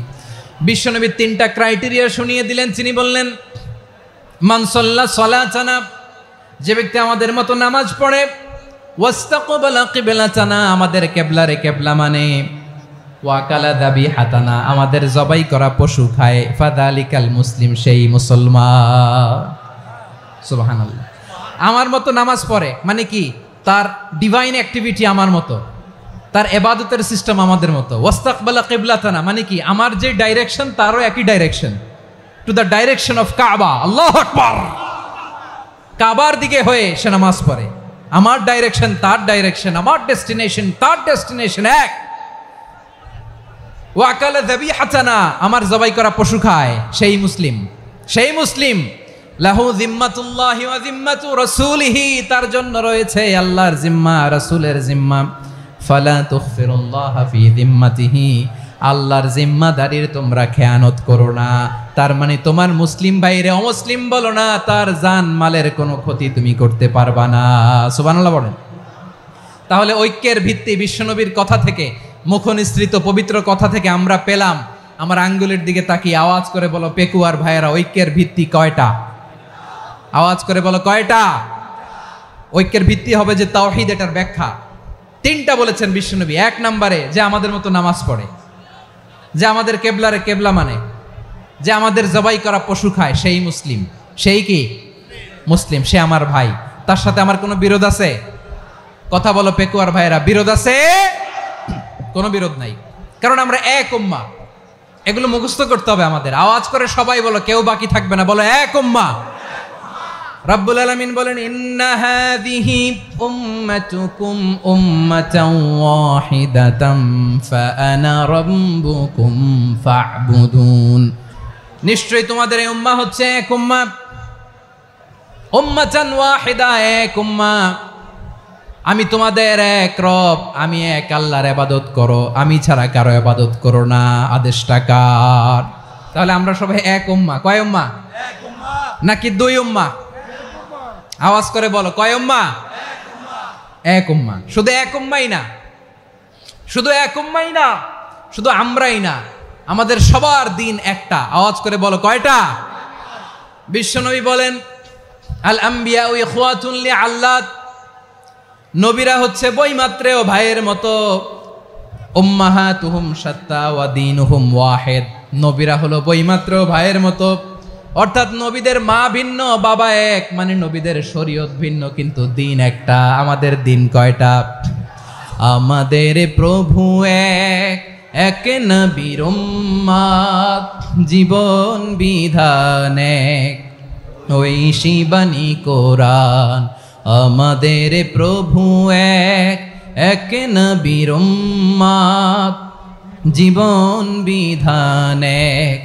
বিশ্বনবী তিনটা ক্রাইটেরিয়া শুনিয়ে দিলেন। তিনি বললেন, মান সাল্লা সালাতানা, যে ব্যক্তি আমাদের মতো নামাজ পড়ে, ওয়াস্তাকবালা কিবলাতানা, আমাদের কিবলারে কিবলা মানে, ওয়াকালা যাবিহাতানা, আমাদের জবাই করা পশু খায়, ফাযালিকাল মুসলিম, সেই মুসলমান। সুবহানাল্লাহ। আমার মতো নামাজ পড়ে মানে কি? তার ডিভাইন অ্যাক্টিভিটি আমার মতো, তার ইবাদতের সিস্টেম আমাদের মতো। ওয়াস্তাকবালা কিবলাতানা মানে কি? আমার যে ডাইরেকশন তারও একই direction, to the direction of কাবা। আল্লাহু আকবার। কাবার দিকে হয়ে সে নামাজ পড়ে। আমার ডাইরেকশন তার ডাইরেকশন, আমার ডেস্টিনেশন তার ডেস্টিনেশন এক। ওয়াকালা যাবিহাতানা, আমার জবাই করা পশু খায়, সেই মুসলিম, সেই মুসলিম। লাহু জিম্মাতুল্লাহি ওয়া জিম্মাতু রাসূলিহি, তার জন্য রয়েছে আল্লাহর জিম্মা, রাসূলের জিম্মা। ফালা তুগফিরুল্লাহা ফি জিম্মাতিহি, আল্লাহর জিম্মাদারির তোমরা খেয়ানত করো না। তার মানে তোমার মুসলিম ভাইরে অমুসলিম বলো না, তার জান মালের কোনো ক্ষতি তুমি করতে পারবা না। সুবহানাল্লাহ বলেন। তাহলে ঐক্যের ভিত্তি বিশ্বনবীর কথা থেকে, মুখনিসৃত পবিত্র কথা থেকে আমরা পেলাম। আমার আঙ্গুলের দিকে তাকিয়ে আওয়াজ করে বলো পেকুয়ার ভাইয়েরা, ঐক্যের ভিত্তি কয়টা? আওয়াজ করে বলো কয়টা? ঐক্যের ভিত্তি হবে যে তাওহীদ, এটার ব্যাখ্যা। তিনটা বলেছেন বিশ্বনবী। এক নম্বরে যে আমাদের মতো নামাজ পড়ে, যে আমাদের কেবলারে কেবলা মানে, যে আমাদের জবাই করা পশু খায়, সেই মুসলিম। সেই কি মুসলিম? সে আমার ভাই। তার সাথে আমার কোনো বিরোধ আছে? কথা বলো পেকুয়ার ভাইয়েরা, বিরোধ আছে? কোনো বিরোধ নাই, কারণ আমরা এক উম্মাহ। এগুলো মুখস্থ করতে হবে আমাদের। আওয়াজ করে সবাই বলো, কেউ বাকি থাকবে না, বলো এক উম্মাহ। রব্বুল আলামিন বলেন, ইন্না হাযিহি উম্মাতুকুম উম্মাতান ওয়াহিদাতাম ফাআনা রাব্বুকুম ফা'বুদুন, নিশ্চয়ই তোমাদের এই উম্মাহ হচ্ছে এক উম্মাহ। উম্মাতান ওয়াহিদা, এক উম্মাহ। আমি তোমাদের এক রব, আমি এক আল্লাহর ইবাদত করো, আমি ছাড়া কারো ইবাদত করো না। আদেশটা কার? তাহলে আমরা সবাই এক উম্মাহ। কয় উম্মাহ? এক উম্মাহ। নাকি দুই উম্মাহ? আওয়াজ করে বলো, কয় উম্মাহ? এক উম্মাহ। শুধু এক উম্মাই না, শুধু এক উম্মাই না, শুধু আমরাই না, আমাদের সবার দিন একটা। আওয়াজ করে বলো কয়টা? বিশ্বনবী বলেন, আল আম্বিয়া ইখওয়াতুন লিআল্লাত, নবীরা হচ্ছে বৈমাত্রেয় ভাইয়ের মতো। উম্মাহাতুহুম শাত্তা ওয়া দীনুহুম ওয়াহিদ, নবীরা হলো বৈমাত্রেয় ভাইয়ের মতো। অর্থাৎ নবীদের মা ভিন্ন, বাবা এক, মানে নবীদের শরীয়ত ভিন্ন, কিন্তু দিন একটা। আমাদের দিন কয়টা? আমাদের প্রভু এক, এক নবীর উম্মাত, জীবন বিধান এক, ঐশী বাণী কোরআন। আমাদের প্রভু এক, এক নবীর উম্মাত, জীবন বিধান এক,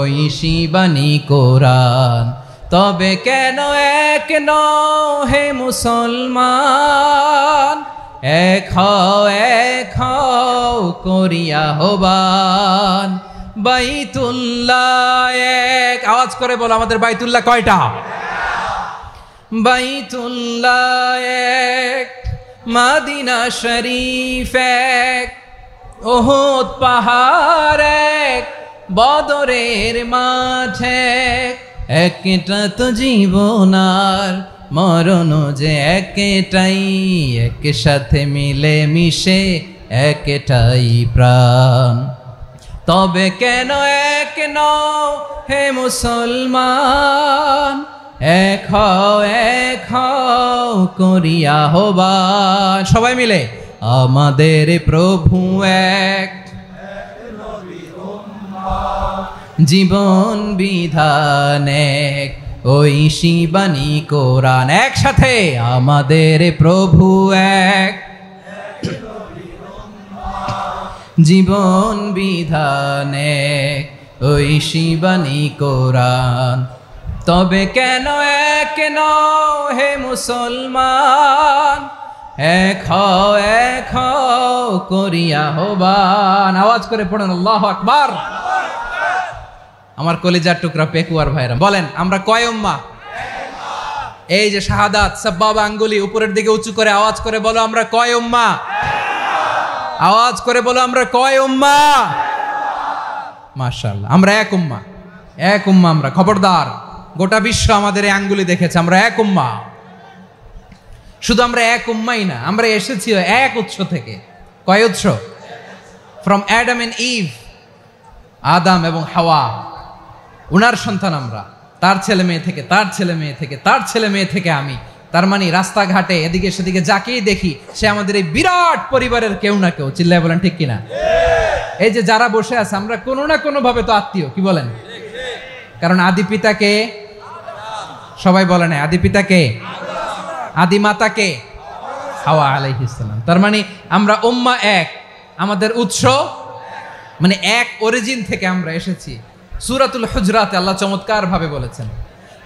ঐশী বাণী কোরআন। তবে কেন এক নও হে মুসলমান, এক হও করিয়া হবান। বাইতুল্লাহ এক, আওয়াজ করে বলো আমাদের বাইতুল্লাহ কয়টা? বাইতুল্লাহ এক, মদিনা শরীফ এক, উহুদ পাহাড় এক, বদরের মাঠে একটা তো জীবন আর মরণ যে একটাই, একসাথে মিলে মিশে একটাই প্রাণ। তবে কেন এক নও হে মুসলমান, এক হও করিয়া হবান। সবাই মিলে, আমাদের প্রভু এক, জীবন বিধান এক, ঐশী বাণী কোরআন। একসাথে, আমাদের প্রভু এক, জীবন বিধান এক, ঐশী বাণী কোরআন। তবে কেন এক নও হে মুসলমান, এক হও করিয়া হবান। আওয়াজ করে পড়েন আল্লাহু আকবার। আমার কলিজার টুকরা পেকুয়ার ভাইরা বলেন, আমরা কয় উম্মাহ? এই যে শাহাদাত, সাব্বাবা আঙ্গুলি উপরের দিকে উঁচু করে আওয়াজ করে বলো, আমরা কয় উম্মাহ? আওয়াজ করে বলো, আমরা কয় উম্মাহ? মাশাআল্লাহ, আমরা এক উম্মাহ, এক উম্মাহ আমরা। খবরদার গোটা বিশ্ব আমাদের এই আঙ্গুলি দেখেছে, আমরা এক উম্মা। শুধু আমরা এক উম্মাই না, আমরা এসেছি এক উৎস থেকে। কয় উৎস? ফ্রম অ্যাডাম এন্ড ইভ, আদম এবং হাওয়া, উনার সন্তান আমরা। তার ছেলে মেয়ে থেকে, তার ছেলে মেয়ে থেকে, তার ছেলে মেয়ে থেকে আমি। তার মানে রাস্তাঘাটে এদিকে সেদিকে যাকেই দেখি সে আমাদের এই বিরাট পরিবারের কেউ না কেউ। চিল্লায় বলেন ঠিক কিনা? এই যে যারা বসে আছে আমরা কোনো না কোনো ভাবে তো আত্মীয়, কি বলেন? কারণ আদি পিতাকে সবাই বলে না, আদি পিতাকে, আদি মাতাকে হাওয়া আলাইহিস সালাম। তার মানে আমরা উম্মাহ এক, আমাদের উৎস মানে এক অরিজিন থেকে আমরা এসেছি। সূরাতুল হুজরাতে আল্লাহ চমৎকার ভাবে বলেছেন।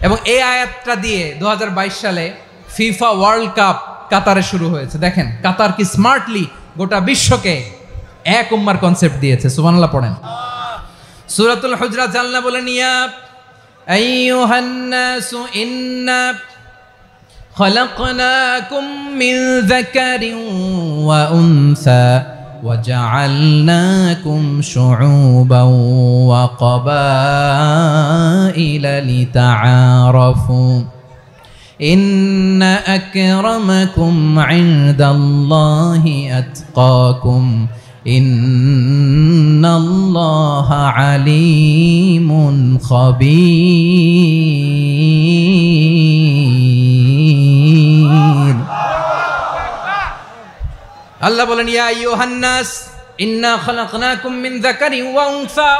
এবং এই আয়াতটা দিয়ে 2022 সালে ফিফা ওয়ার্ল্ড কাপ কাতারে শুরু হয়েছে। দেখেন কাতার কি স্মার্টলি গোটা বিশ্বকে এক উম্মার কনসেপ্ট দিয়েছে। সুবহানাল্লাহ পড়েন। সূরাতুল হুজরাত আল্লাহ বলেন, ইয়া আইয়ুহান নাসু ইন্না খলাকনাকুম মিন যাকারিন ওয়া উনসা وجعلناكم شعوبا وقبائل لتعارفوا إن أكرمكم عند الله أتقاكم إن الله عليم خبير। আল্লাহ বলেন, ইয়া আইয়ুহান নাস ইন্না খালাকনাকুম মিন যাকারিন ওয়া উনসা,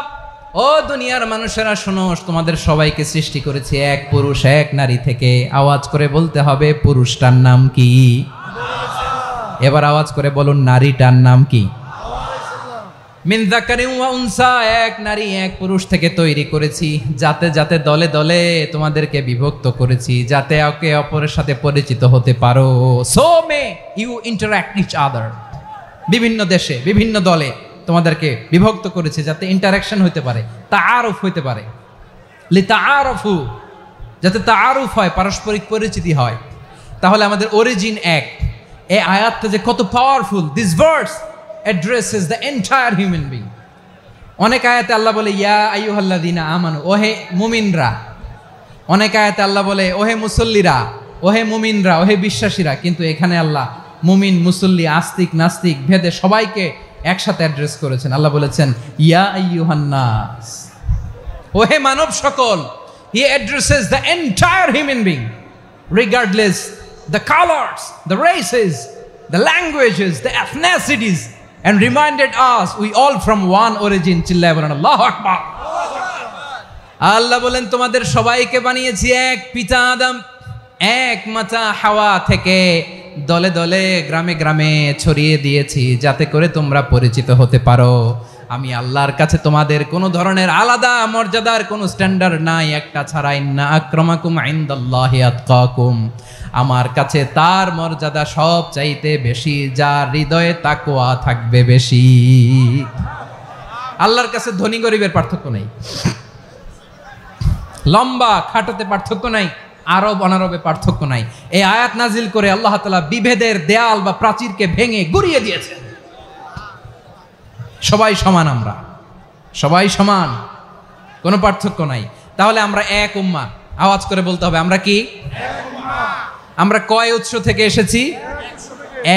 ও দুনিয়ার মানুষেরা শোনো, তোমাদের সবাইকে সৃষ্টি করেছি এক পুরুষ এক নারী থেকে। আওয়াজ করে বলতে হবে পুরুষটার নাম কি? এবার আওয়াজ করে বলুন নারীটার নাম কি? মিন যাকারিন ওয়া উনসা, এক নারী এক পুরুষ থেকে তৈরি করেছি। যাতে যাতে দলে দলে তোমাদেরকে বিভক্ত করেছি, যাতে একে অপরের সাথে পরিচিত হতে পারো। So may you interact each other. বিভিন্ন দেশে বিভিন্ন দলে তোমাদেরকে বিভক্ত করেছে যাতে ইন্টারাকশন হতে পারে, তাআরুফ হতে পারে। লিতাআরফু, যাতে তাআরুফ হয়, পারস্পরিক পরিচিতি হয়। তাহলে আমাদের অরিজিন এক। এই আয়াতটা যে কত powerful. This verse addresses the entire human being. অনেক আয়াতে আল্লাহ বলে ইয়া আইয়ুহাল্লাযীনা আমানু, ওহে মুমিনরা। অনেক আয়াতে আল্লাহ বলে ওহে মুসল্লিরা, ওহে মুমিনরা, ওহে বিশ্বাসীরা। কিন্তু এখানে আল্লাহ মুমিন মুসল্লি আস্তিক নাস্তিক ভেদে সবাইকে একসাথে অ্যাড্রেস করেছেন। আল্লাহ বলেছেন ইয়া আইয়ুহান নাস, ওহে মানব সকল। He addresses the entire human being regardless the colors, the races, the languages, the ethnicities, and reminded us we all from one origin. চিল্লায় বলেন আল্লাহু আকবার। আল্লাহ বলেন তোমাদের সবাইকে বানিয়েছি এক পিতা আদম, এক মাতা হাওয়া থেকে। দলে দলে গ্রামে গ্রামে ছড়িয়ে দিয়েছি যাতে করে তোমরা পরিচিত হতে পারো। আমি আল্লাহর কাছে তোমাদের কোনো ধরনের আলাদা মর্যাদার কোনো স্ট্যান্ডার্ড নাই, একটা ছাড়া। ইন্না আক্রামাকুম ইনদাল্লাহি আতকাকুম, আমার কাছে তার মর্যাদা সব চাইতে বেশি, যার হৃদয়ে তাকওয়া থাকবে বেশি। আল্লাহর কাছে ধনী গরিবের পার্থক্য নেই, লম্বা খাটোতে পার্থক্য নাই, আরব অনারবে পার্থক্য নাই। এই আয়াত নাজিল করে আল্লাহ তাআলা বিভেদের দেয়াল বা প্রাচীরকে ভেঙে গুড়িয়ে দিয়েছেন। সবাই সমান, আমরা সবাই সমান, কোনো পার্থক্য নাই। তাহলে আমরা এক উম্মাহ। আওয়াজ করে বলতে হবে আমরা কি? আমরা কয় উৎস থেকে এসেছি?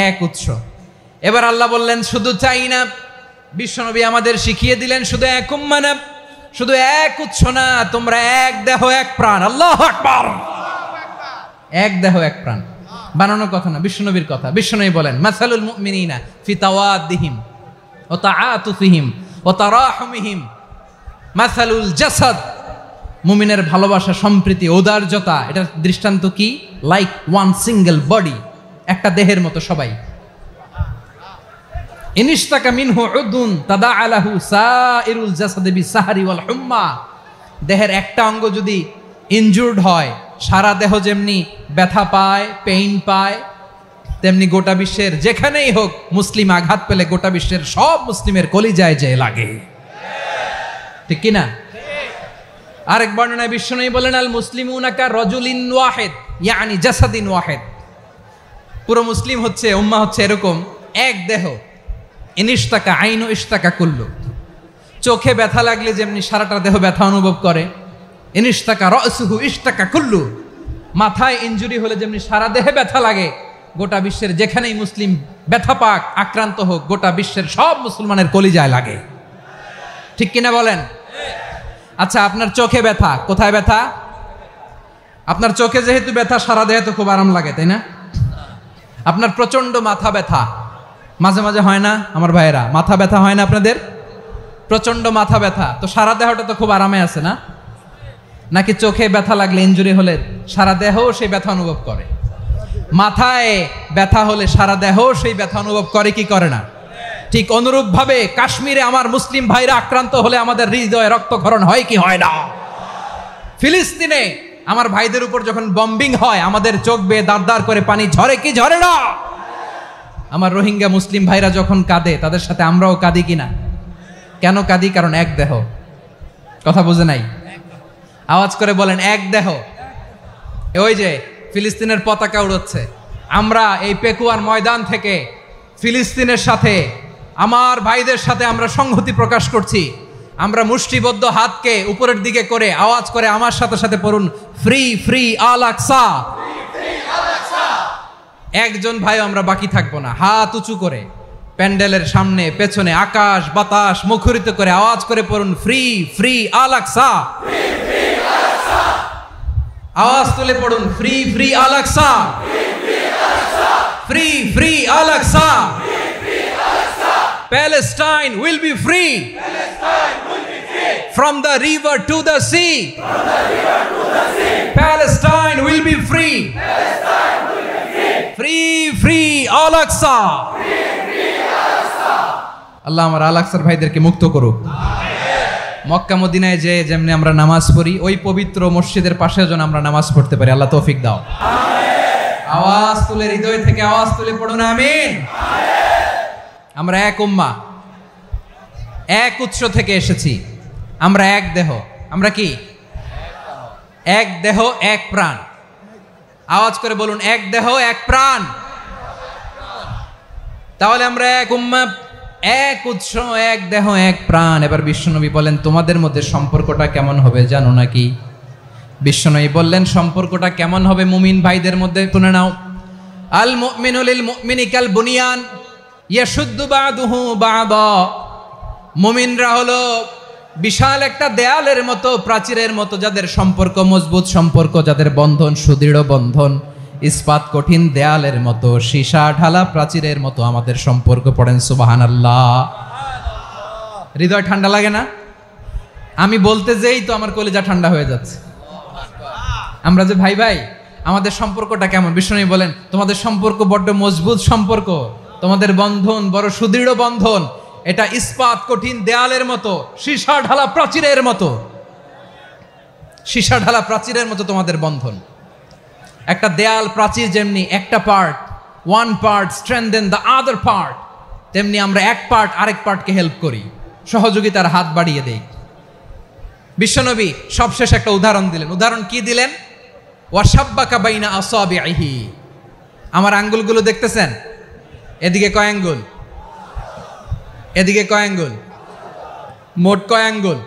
এক উৎস। এবার আল্লাহ বললেন শুধু চাই না, বিশ্বনবী আমাদের শিখিয়ে দিলেন শুধু এক উম্মাহ না, শুধু এক উৎস না, তোমরা এক দেহ এক প্রাণ। আল্লাহু আকবার। এক দেহ এক প্রাণ বানানো কথা না, বিশ্বনবীর কথা। বিশ্বনবী বলেন মাসালুল মুমিনিনা ফি তাওয়াদ্দিহিম ওয়া তাআতুফিহিম ওয়া তারাহুমিহিম মাসালুল জাসাদ। মুমিনের ভালোবাসা, সম্প্রীতি, ঔদার্যতা, এটার দৃষ্টান্ত কি? লাইক ওয়ান সিঙ্গেল বডি, একটা দেহের মতো সবাই। ইনিশতাকা মিনহু উদুন তাদাআলাহু সাইরুল জাসাদি বিসাহরি ওয়াল হুম্মা। দেহের একটা অঙ্গ যদি ইনজুর্ড হয়, সারা দেহ যেমনি ব্যথা পায়, পেইন পায়, তেমনি গোটা বিশ্বের যেখানেই হোক মুসলিম আঘাত পেলে গোটা বিশ্বের সব মুসলিমের কলিজায় যে লাগে, ঠিক কিনা? আরেক বর্ণনায় বিশ্বনবী বলেন আল মুসলিমুনা কা রাজুলিন ওয়াহিদ ইয়ানি জাসাদিন ওয়াহিদ। পুরো মুসলিম হচ্ছে, উম্মাহ হচ্ছে এরকম এক দেহ। ইনিশতাকা আইনু ইশতাকা কুল্লু। চোখে ব্যথা লাগলে যেমনি সারাটা দেহ ব্যথা অনুভব করে, ইনিশতাকা রাসুহু ইশতাকা কুল্লু, মাথায় ইনজুরি হলে যেমনি সারা দেহে ব্যথা লাগে, গোটা বিশ্বের যেখানেই মুসলিম ব্যথা পাক, আক্রান্ত হোক, গোটা বিশ্বের সব মুসলমানের কলিজায় লাগে। ঠিক কিনা বলেন? আচ্ছা, আপনার চোখে ব্যথা, কোথায় ব্যথা? আপনার চোখে যেহেতু ব্যথা, সারা দেহে তো খুব আরাম লাগে, তাই না? আপনার প্রচন্ড মাথা ব্যথা মাঝে মাঝে হয় না আমার ভাইয়েরা? মাথা ব্যথা হয় না আপনাদের? প্রচন্ড মাথা ব্যথা, তো সারা দেহটা তো খুব আরামে আছে না? নাকি চোখে ব্যথা লাগলে, ইনজুরি হলে সারা দেহ সেই ব্যথা অনুভব করে? মাথায় ব্যথা হলে সারা দেহ সেই ব্যথা অনুভব করে কি করে না? ঠিক অনুরূপ ভাবে কাশ্মীরে আমার মুসলিম ভাইরা আক্রান্ত হলে আমাদের হৃদয়ে রক্তক্ষরণ হয় কি হয় না? ফিলিস্তিনে আমার ভাইদের উপর যখন বম্বিং হয়, আমাদের চোখ বেয়ে দাঁড় দাঁড় করে পানি ঝরে কি ঝরে না? আমার রোহিঙ্গা মুসলিম ভাইরা যখন কাঁদে, তাদের সাথে আমরাও কাঁদি কিনা? কেন কাঁদি? কারণ এক দেহ। কথা বুঝে নাই? আওয়াজ করে বলেন, এক দেহ। ওই যে ফিলিস্তিনের পতাকা উড়ছে, আমরা এই পেকুয়ার ময়দান থেকে ফিলিস্তিনের সাথে, আমার ভাইদের সাথে আমরা সংহতি প্রকাশ করছি। আমরা মুষ্টিবদ্ধ হাতকে উপরের দিকে করে আওয়াজ করে আমার সাথে সাথে পড়ুন, ফ্রি ফ্রি আল আকসা। একজন ভাই আমরা বাকি থাকবো না, হাত উঁচু করে প্যান্ডেলের সামনে পেছনে আকাশ বাতাস মুখরিত করে আওয়াজ করে পড়ুন, ফ্রি ফ্রি আল আকসা। আওয়াজ তুলে পড়ুন, free free Al Aqsa, free free Al Aqsa. Palestine will be free. From the river to the sea. Palestine will be free. Free, free Al-Aqsa. আল্লাহ আমার আল-আকসার ভাইদেরকে মুক্ত করুক। মক্কা মদিনায় যে যেমনি আমরা নামাজ পড়ি, ওই পবিত্র মসজিদের পাশে যেন আমরা নামাজ পড়তে পারি। আল্লাহ তৌফিক দাও। আওয়াজ তুলে, হৃদয় থেকে আওয়াজ তুলে পড়ুন আমিন। আমরা এক উম্মাহ, এক উৎস থেকে এসেছি, আমরা এক দেহ। আমরা কি? এক দেহ এক প্রাণ। আওয়াজ করে বলুন, এক দেহ এক প্রাণ। তাহলে আমরা এক উম্মাহ, এক উৎস, এক দেহ এক প্রাণ। এবার বিশ্বনবী বলেন, তোমাদের মধ্যে সম্পর্কটা কেমন হবে জানো নাকি? বিশ্বনবী বললেন, সম্পর্কটা কেমন হবে মুমিন ভাইদের মধ্যে শুনে নাও। আল মুমিনু লিল মুমিনি কাল বুনিয়ান ইয়াশুদ্দু বাদুহু বাদা। মুমিনরা হলো বিশাল একটা দেয়ালের মতো, প্রাচীরের মতো, যাদের সম্পর্ক মজবুত সম্পর্ক, যাদের বন্ধন সুদৃঢ় বন্ধন, ইস্পাত কঠিন দেয়ালের মতো, সীসা ঢালা প্রাচীরের মতো আমাদের সম্পর্ক। পড়েন সুবহানাল্লাহ। হৃদয় ঠান্ডা লাগে না? আমি বলতে যেই তো আমার কলিজা ঠান্ডা হয়ে যাচ্ছে। আমরা যে ভাই ভাই, আমাদের সম্পর্কটা কেমন? বিষ্ণু বলেন, তোমাদের সম্পর্ক বড্ড মজবুত সম্পর্ক, তোমাদের বন্ধন বড় সুদৃঢ় বন্ধন, এটা ইস্পাত কঠিন দেয়ালের মতো, সীসা ঢালা প্রাচীরের মতো, সীসা ঢালা প্রাচীরের মতো তোমাদের বন্ধন। একটা দেয়াল প্রাচীর যেমনি একটা part, one part strengthen the other part, তেমনি আমরা এক পার্ট আরেক পার্টকে হেল্প করি, সহযোগিতার হাত বাড়িয়ে দেই। বিশ্বনবী সবশেষ একটা উদাহরণ দিলেন। উদাহরণ কি দিলেন? ওয়াশাব্বাকা বাইনা আসাবিহি। আমার আঙ্গুলগুলো দেখতেছেন? এদিকে কয় আঙ্গুল, এদিকে কয় আঙ্গুল, মোট কয় আঙ্গুল?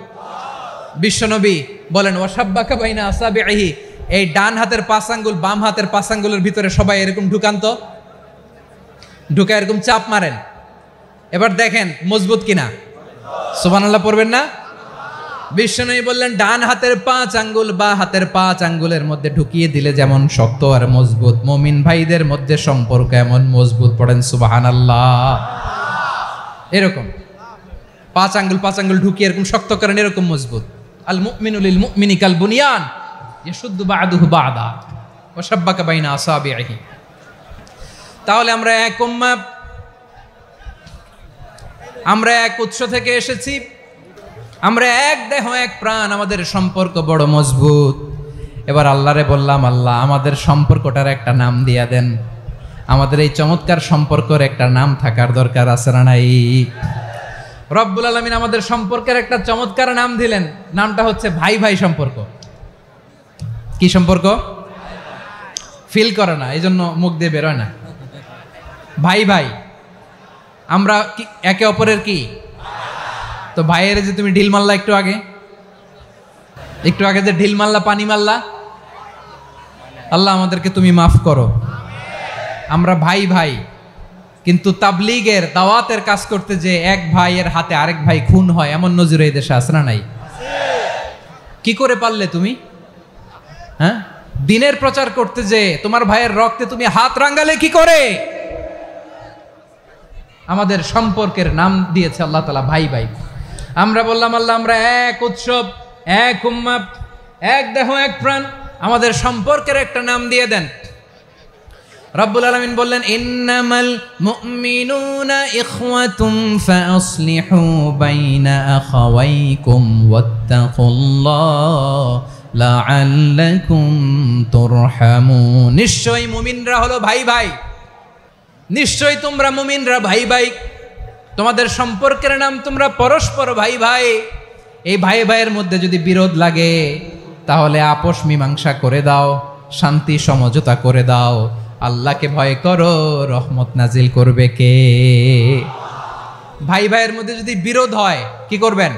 বিশ্বনবী বলেন, ওয়াশাব্বাকা বাইনা আসাবিহি। এই ডান হাতের 5 আঙ্গুল বাম হাতের 5 আঙ্গুলের ভিতরে সবাই এরকম ঢুকান্ত, ঢুকা এরকম চাপ মারেন। এবার দেখেন মজবুত কিনা। সুবহানাল্লাহ পড়বেন না? বিশ্বনবী বললেন, ডান হাতের 5 আঙ্গুল বা হাতের 5 আঙ্গুলের মধ্যে ঢুকিয়ে দিলে যেমন শক্ত আর মজবুত, মুমিন ভাইদের মধ্যে সম্পর্ক এমন মজবুত। পড়েন সুবহানাল্লাহ। এরকম 5 আঙ্গুল ঢুকিয়ে এরকম শক্ত করেন, এরকম মজবুত। আল মুমিনু লিল মুমিনি কাল বুনিয়ান ইয়াশুদ্দু বাদুহু বাদা ওয়া শাব্বাকা বাইনা আসাবিহি। তাহলে আমরা এক উম্মাহ, আমরা এক উৎস থেকে এসেছি, আমরা এক দেহ এক প্রাণ, আমাদের সম্পর্ক বড় মজবুত। এবার আল্লাহরে বললাম, আল্লাহ আমাদের সম্পর্কটার একটা নাম দিয়া দেন। আমাদের এই চমৎকার সম্পর্কের একটা নাম থাকার দরকার আছে না নাই? রব্বুল আলামিন আমাদের সম্পর্কের একটা চমৎকার নাম দিলেন। নামটা হচ্ছে ভাই ভাই সম্পর্ক। কি সম্পর্ক? ফিল করে না, এই জন্য মুখ দিয়ে বেরোয় না। ভাই ভাই, আমরা একে অপরের কি? তো ভাইয়ের যে তুমি ঢিল মারলা একটু আগে, একটু আগে যে ঢিল মারলা, পানি মারলা, আল্লাহ আমাদেরকে তুমি মাফ করো। আমরা ভাই ভাই, কিন্তু তাবলীগের দাওয়াতের কাজ করতে যে এক ভাইয়ের হাতে আরেক ভাই খুন হয়, এমন নজির এই দেশে আছে না নাই? কি করে পারলে তুমি? হ্যাঁ, দিনের প্রচার করতে যে তোমার ভাইয়ের রক্তে তুমি হাত রাঙ্গালে কি করে? আমাদের সম্পর্কের নাম দিয়েছে আল্লাহ তাআলা ভাই ভাই। আমরা বললাম আল্লাহ আমরা এক উৎসব, এক উম্মাহ, এক দেহ, এক প্রাণ, আমাদের সম্পর্কের একটা নাম দিয়ে দেন। রব্বুল আলামিন বললেন ইন্নামাল মুমিনুনা ইখওয়াতুম ফাসলিহু বাইনা আখাওয়াইকুম ওয়াত্তাকুল্লাহ লাআল্লাকুম তুরহামুন। নিশ্চয়ই মুমিনরা হলো ভাই ভাই, নিশ্চয়ই তোমরা মুমিনরা ভাই ভাই, তোমাদের সম্পর্কের নাম তোমরা পরস্পর ভাই ভাই। এই ভাই ভাইয়ের মধ্যে যদি বিরোধ লাগে তাহলে আপোষ মীমাংসা করে দাও, শান্তি সমঝোতা করে দাও। আল্লাহকে ভয় করো, রহমত নাজিল করবে কে? ভাই ভাইয়ের মধ্যে যদি বিরোধ হয় কি করবেন?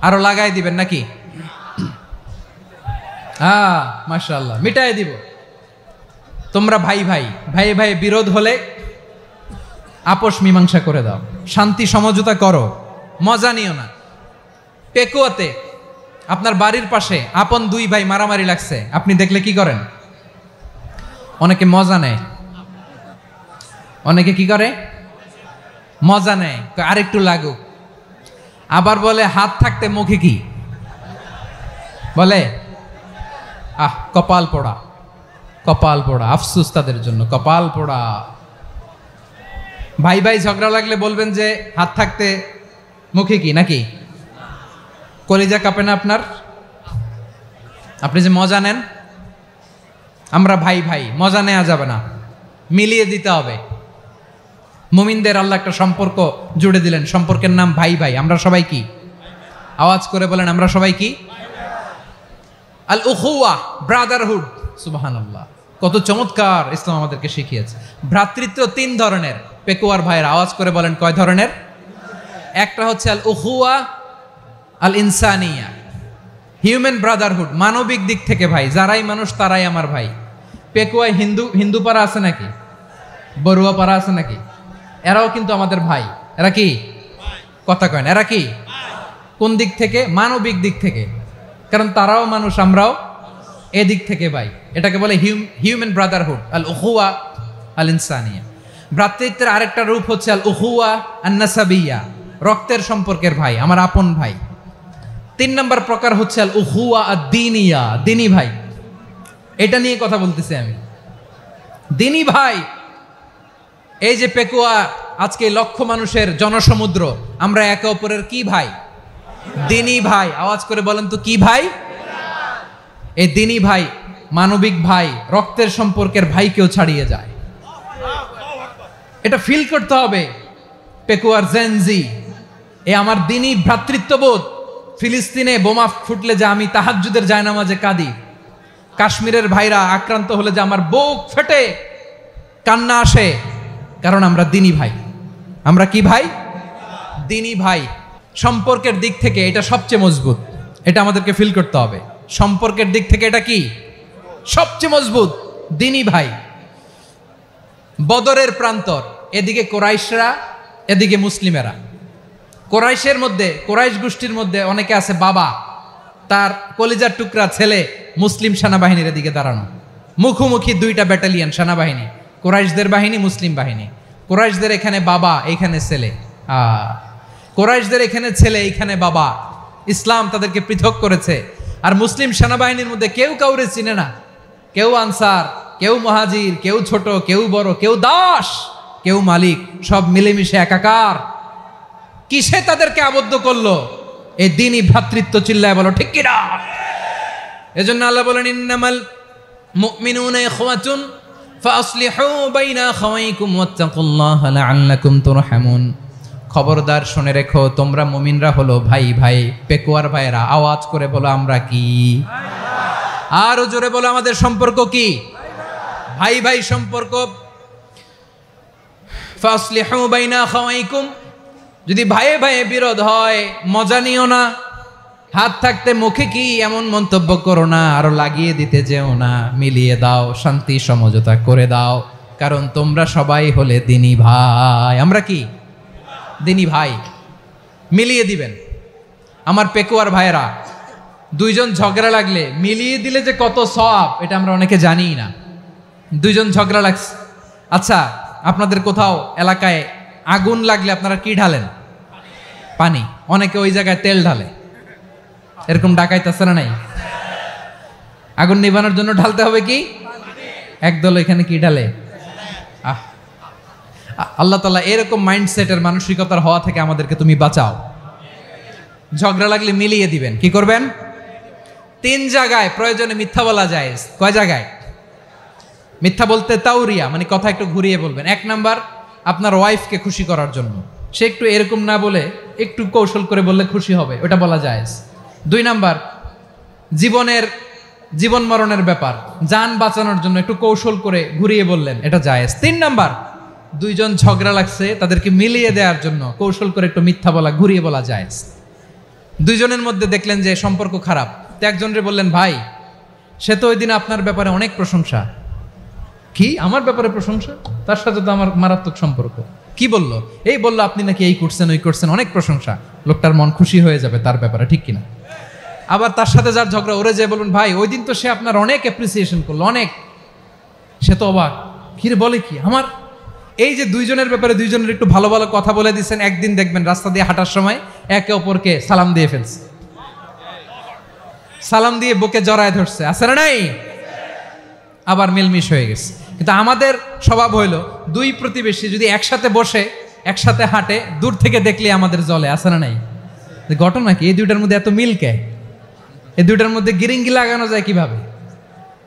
আরো লাগাই দিবেন নাকি? মাশাআল্লাহ, মিটাই দিব। তোমরা ভাই ভাই, ভাই ভাই বিরোধ হলে আপোষ মীমাংসা করে দাও, শান্তি সমঝোতা করো, মজা নিও না। পেকুয়াতে আপনার বাড়ির পাশে আপন দুই ভাই মারামারি লাগছে, আপনি দেখলে কি করেন? অনেকে মজা নেয়। অনেকে কি করে? মজা নেয়, আরেকটু লাগুক। আবার বলে হাত থাকতে মুখে কি বলে? কপাল পোড়া, কপাল পোড়া। আফসোস তাদের জন্য, কপাল পোড়া। ভাই ভাই ঝগড়া লাগলে বলবেন যে হাত থাকতে মুখে কি, নাকি? কলিজা কাঁপে না আপনার? আপনি যে মজা নেন। আমরা ভাই ভাই, মজা নেওয়া যাবে না, মিলিয়ে দিতে হবে। মুমিনদের আল্লাহ একটা সম্পর্ক জুড়ে দিলেন, সম্পর্কের নাম ভাই ভাই। আমরা সবাই কি? আওয়াজ করে বলেন, আমরা সবাই কি? আল উখুয়া, ব্রাদারহুড। সুবহানাল্লাহ, কত চমৎকার ইসলাম আমাদেরকে শিখিয়েছে। ভ্রাতৃত্ব তিন ধরনের। পেকুয়ার ভাইয়ের আওয়াজ করে বলেন, কয় ধরনের? একটা হচ্ছে আল উখুয়া আল ইনসানিয়া, হিউম্যান ব্রাদারহুড, মানবিক দিক থেকে ভাই, যারাই মানুষ তারাই আমার ভাই। পেকুয়ায় হিন্দু পাড়া আছে নাকি? বড়ুয়া পাড়া আছে নাকি? এরাও কিন্তু আমাদের ভাই। এরা কি? কথা কয় না, এরা কি? কোন দিক থেকে? মানবিক দিক থেকে, কারণ তারাও মানুষ, আমরাও এদিক থেকে ভাই। এটাকে বলে হিউম্যান ব্রাদারহুড, আল উখুয়া আল ইনসানিয়া। ভ্রাতৃত্বের আরেকটা রূপ হচ্ছে আল উখুয়া আন নাসাবিয়া, রক্তের সম্পর্কের ভাই, আমার আপন ভাই। তিন নম্বর প্রকার হচ্ছে আল উখুয়া আদ-দীনিয়া, দিনী ভাই। এটা নিয়ে কথা বলতেছি আমি। দিনী ভাই, এই যে পেকুয়া আজকে লক্ষ মানুষের জনসমুদ্র, আমরা একে অপরের কি ভাই? দিনী ভাই। আওয়াজ করে বলেন তো কি ভাই? এই দিনী ভাই, মানবিক ভাই, রক্তের সম্পর্কের ভাইকেও ছাড়িয়ে যায়। এটা ফিল করতে হবে। পেকুয়ার জেনজি, এ আমার দিনী ভ্রাতৃত্ববোধ। ফিলিস্তিনে বোমা ফুটলে যে আমি তাহাজ্জুদের জায়নামাজে কাঁদি, কাশ্মীরের ভাইরা আক্রান্ত হলে যে আমার বুক ফেটে কান্না আসে, কারণ আমরা দিনী ভাই। আমরা কি ভাই? দিনী ভাই। সম্পর্কের দিক থেকে এটা সবচেয়ে মজবুত, এটা আমাদেরকে ফিল করতে হবে। সম্পর্কের দিক থেকে এটা কি? সবচেয়ে মজবুত, দিনী ভাই। বদরের প্রান্তর, এদিকে কোরাইশরা, এদিকে মুসলিমেরা। কোরাইশের মধ্যে, কোরাইশ গোষ্ঠীর মধ্যে অনেকে আছে বাবা, তার কলিজার টুকরা ছেলে মুসলিম সেনাবাহিনীর এদিকে দাঁড়ানো, মুখোমুখি দুইটা ব্যাটালিয়ন সেনাবাহিনী, কোরাইশদের বাহিনী, মুসলিম বাহিনী। কোরাইশদের এখানে বাবা, এইখানে ছেলে। কোরাইশদের এখানে ছেলে, এইখানে বাবা। ইসলাম তাদেরকে পৃথক করেছে। আর মুসলিম সেনাবাহিনীর মধ্যে কেউ কাউরে চিনে না, কেউ আনসার, কেউ মুহাজির, কেউ ছোট, কেউ বড়, কেউ দাস, কেউ মালিক, সব মিলেমিশে একাকার। কিসে তাদেরকে আবদ্ধ করলো? এই দিনই ভ্রাতৃত্ব। চিল্লায় বলো ঠিক কিনা? এজন্য আল্লাহ বলেন ইন্নামাল মুমিনুনা ইখওয়াতুন ফাসলিহু বাইনা আখাওয়াইকুম ওয়াত্তাকুল্লাহা লাআল্লাকুম তুরহামুন। খবরদার শুনে রেখো, তোমরা মুমিনরা হলো ভাই ভাই। পেকুয়ার ভাইরা আওয়াজ করে বলো, আমরা কি? আরো জোরে বলো, আমাদের সম্পর্ক কি? ভাই ভাই সম্পর্ক। ফাসলিহু বাইনা আখাওয়াইকুম, যদি ভাইয়ে ভাইয়ে বিরোধ হয় মজা নিও না, হাত থাকতে মুখে কি এমন মন্তব্য করো না, আরো লাগিয়ে দিতে যেও না, মিলিয়ে দাও, শান্তি সমঝোতা করে দাও, কারণ তোমরা সবাই হলে দিনী ভাই। আমরা কি দিনী ভাই? মিলিয়ে দিবেন। আমার পেকুয়ার ভাইয়েরা, দুইজন ঝগড়া লাগলে মিলিয়ে দিলে যে কত সওয়াব, এটা আমরা অনেকে জানি না। দুইজন ঝগড়া লাগছে, আচ্ছা আপনাদের কোথাও এলাকায় আগুন লাগলে আপনারা কি ঢালেন? পানি। অনেকে ওই জায়গায় তেল ঢালে, এরকম ডাকাইতেছে না নাই? আগুন নিভানোর জন্য ঢালতে হবে কি? একদল এখানে কি ঢালে? আল্লাহ তাআলা এরকম মাইন্ডসেটের মানসিকতার হওয়া থেকে আমাদেরকে তুমি বাঁচাও। ঝগড়া লাগলে মিলিয়ে দিবেন। কি করবেন? 3 জায়গায় প্রয়োজনে মিথ্যা বলা যায়। কয় জায়গায় মিথ্যা বলতে? তাউরিয়া, মানে কথা একটু ঘুরিয়ে বলবেন। 1 নাম্বার, আপনার ওয়াইফকে খুশি করার জন্য, সে একটু এরকম না বলে একটু কৌশল করে বললে খুশি হবে, ওটা বলা যায়। 2 নাম্বার, জীবন মরণের ব্যাপার, জান বাঁচানোর জন্য একটু কৌশল করে ঘুরিয়ে বললেন, এটা জায়েজ। 3 নাম্বার, দুইজন ঝগড়া লাগছে, তাদেরকে মিলিয়ে দেওয়ার জন্য কৌশল করে একটু মিথ্যা বলা, ঘুরিয়ে বলা জায়েজ। দুইজনের মধ্যে দেখলেন যে সম্পর্ক খারাপ, তো একজনরে বললেন, ভাই সে তো ওই দিন আপনার ব্যাপারে অনেক প্রশংসা। কি আমার ব্যাপারে প্রশংসা? তার সাথে তো আমার মারাত্মক সম্পর্ক। কি বললো? এই বললো আপনি নাকি এই করছেন ওই করছেন, অনেক প্রশংসা। লোকটার মন খুশি হয়ে যাবে তার ব্যাপারে, ঠিক কিনা? আবার তার সাথে যার ঝগড়া, ওরে যে বলুন, ভাই ওই দিন তো সে আপনার অনেক অ্যাপ্রিসিয়েশন করলো, অনেক। সে তো অবাক, কিরে বলে কি আমার? এই যে দুইজনের ব্যাপারে দুইজনের একটু ভালো ভালো কথা বলে দিচ্ছেন, একদিন দেখবেন রাস্তা দিয়ে হাঁটার সময় একে অপরকে সালাম দিয়ে ফেলছে, সালাম দিয়ে বুকে জড়ায় ধরছে, আছে না নাই? আবার মিলমিশ হয়ে গেছে। কিন্তু আমাদের স্বভাব হইল, দুই প্রতিবেশী যদি একসাথে বসে একসাথে হাঁটে, দূর থেকে দেখলে আমাদের জলে, আছে না নাই? ঘটনা কি? এই দুইটার মধ্যে এত মিল কে? এই দুইটার মধ্যে গিরিঙ্গি লাগানো যায় কিভাবে?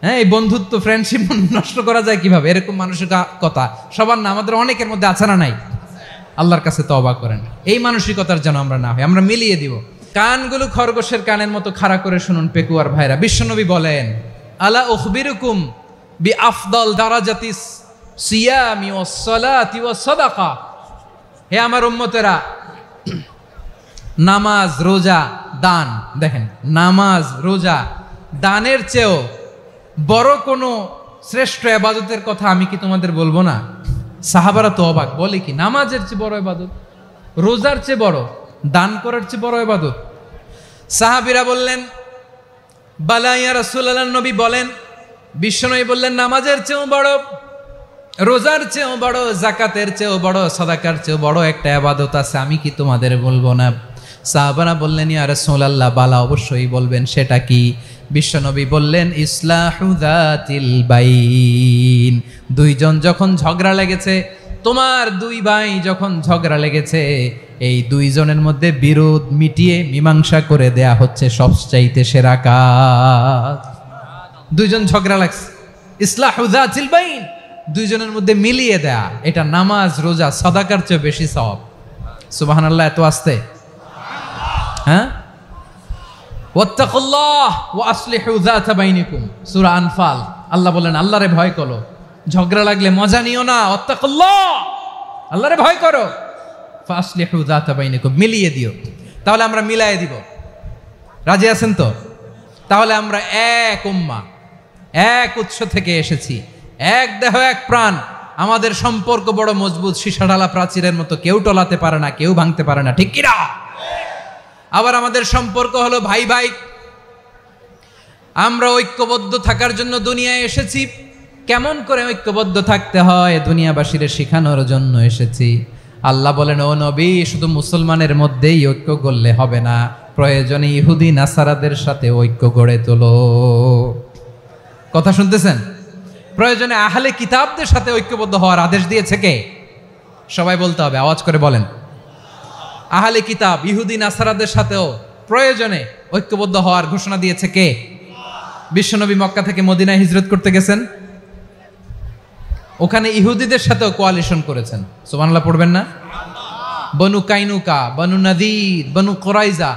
হ্যাঁ, এই বন্ধুত্ব ফ্রেন্ডশিপ নষ্ট করা যায় কিভাবে? এরকম মানুষের কথা সবার না, আমাদের অনেকের মধ্যে আছে না নাই? আল্লাহর কাছে তওবা করেন, এই মানসিকতার যেন আমরা না হই, আমরা মিলিয়ে দিব। কানগুলো খরগোশের কানের মতো খাড়া করে শুনুন পেকুয়ার ভাইরা। বিশ্বনবী বলেন, আলা উখবিরুকুম বি আফদল দারাজাতিস সিয়ামি ওয়াস সালাতি ওয়াস সাদাকা। হে আমার উম্মতেরা, নামাজ, রোজা, দান, দেখেন নামাজ, রোজা, দানের চেয়েও বড় কোনো শ্রেষ্ঠ ইবাদতের কথা আমি কি তোমাদের বলবো না? সাহাবারা তো অবাক, বলে কি নামাজের চেয়ে বড় ইবাদত, রোজার চেয়ে বড়, দান করার চেয়ে বড় ইবাদত? সাহাবীরা বললেন, বালা ইয়া রাসূলুল্লাহ, নবী বলেন। বিশ্বনবী বললেন, নামাজের চেয়েও বড়, রোজার চেয়েও বড়, যাকাতের চেয়েও বড়, সাদাকার চেয়েও বড় একটা ইবাদত আছে, আমি কি তোমাদের বলবো না? সাহাবারা বললেন, ইয়া রাসূলুল্লাহ, বালা, অবশ্যই বলবেন, সেটা কি? বিশ্বনবী বললেন, ইসলাহু যাতিল বাইন। দুইজন যখন ঝগড়া লেগেছে, তোমার দুই ভাই যখন ঝগড়া লেগেছে, এই দুইজনের মধ্যে বিরোধ মিটিয়ে মীমাংসা করে দেয়া হচ্ছে সবচাইতে সেরা কাজ। দুইজন ঝগড়া লাগছে, ইসলাহু যাতিল বাইন, দুইজনের মধ্যে মিলিয়ে দেয়া, এটা নামাজ, রোজা, সাদাকার চেয়ে বেশি সওয়াব। সুবহানাল্লাহ, এত আসতে, হ্যাঁ? ওয়াত্তাকুল্লাহ ওয়া আসলিহু যাতা বাইনিকুম, সূরা আনফাল। আল্লাহ বলেন, আল্লাহরে ভয় করো, ঝগড়া লাগলে মজা নিও না, ওয়াত্তাকুল্লাহ, আল্লাহরে ভয় করো, ফাসলিহু যাতা বাইনিকুম, মিলিয়ে দিও। তাহলে আমরা মিলায়ে দিব, রাজি আছেন তো? তাহলে আমরা এক উম্মাহ, এক উৎস থেকে এসেছি, এক দেহ এক প্রাণ, আমাদের সম্পর্ক বড় মজবুত, সীসাঢালা প্রাচীরের মতো, কেউ টলাতে পারে না, কেউ ভাঙতে পারে না, ঠিক কিনা? আবার আমাদের সম্পর্ক হলো ভাই ভাই, আমরা ঐক্যবদ্ধ থাকার জন্য দুনিয়ায় এসেছি। কেমন করে ঐক্যবদ্ধ থাকতে হয় দুনিয়াবাসীর শেখানোর জন্য এসেছি। আল্লাহ বলেন, ও নবী, শুধু মুসলমানের মধ্যেই ঐক্য করলে হবে না, প্রয়োজনে ইহুদি নাসারাদের সাথে ঐক্য গড়ে তোলো। কথা শুনতেছেন? প্রয়োজনে আহলে কিতাবদের সাথে ঐক্যবদ্ধ হওয়ার আদেশ দিয়েছে কে? সবাই বলতে হবে, আওয়াজ করে বলেন। আহলে কিতাব, ইহুদি নাসারাদের সাথেও প্রয়োজনে ঐক্যবদ্ধ হওয়ার ঘোষণা দিয়েছে কে? বিশ্বনবী মক্কা থেকে মদিনায় হিজরত করতে গেছেন, ওখানে ইহুদিদের সাথেও কোয়ালিশন করেছেন। সুবহানাল্লাহ পড়বেন না? বনু কাইনুকা, বনু নাদির, বনু কুরাইজা,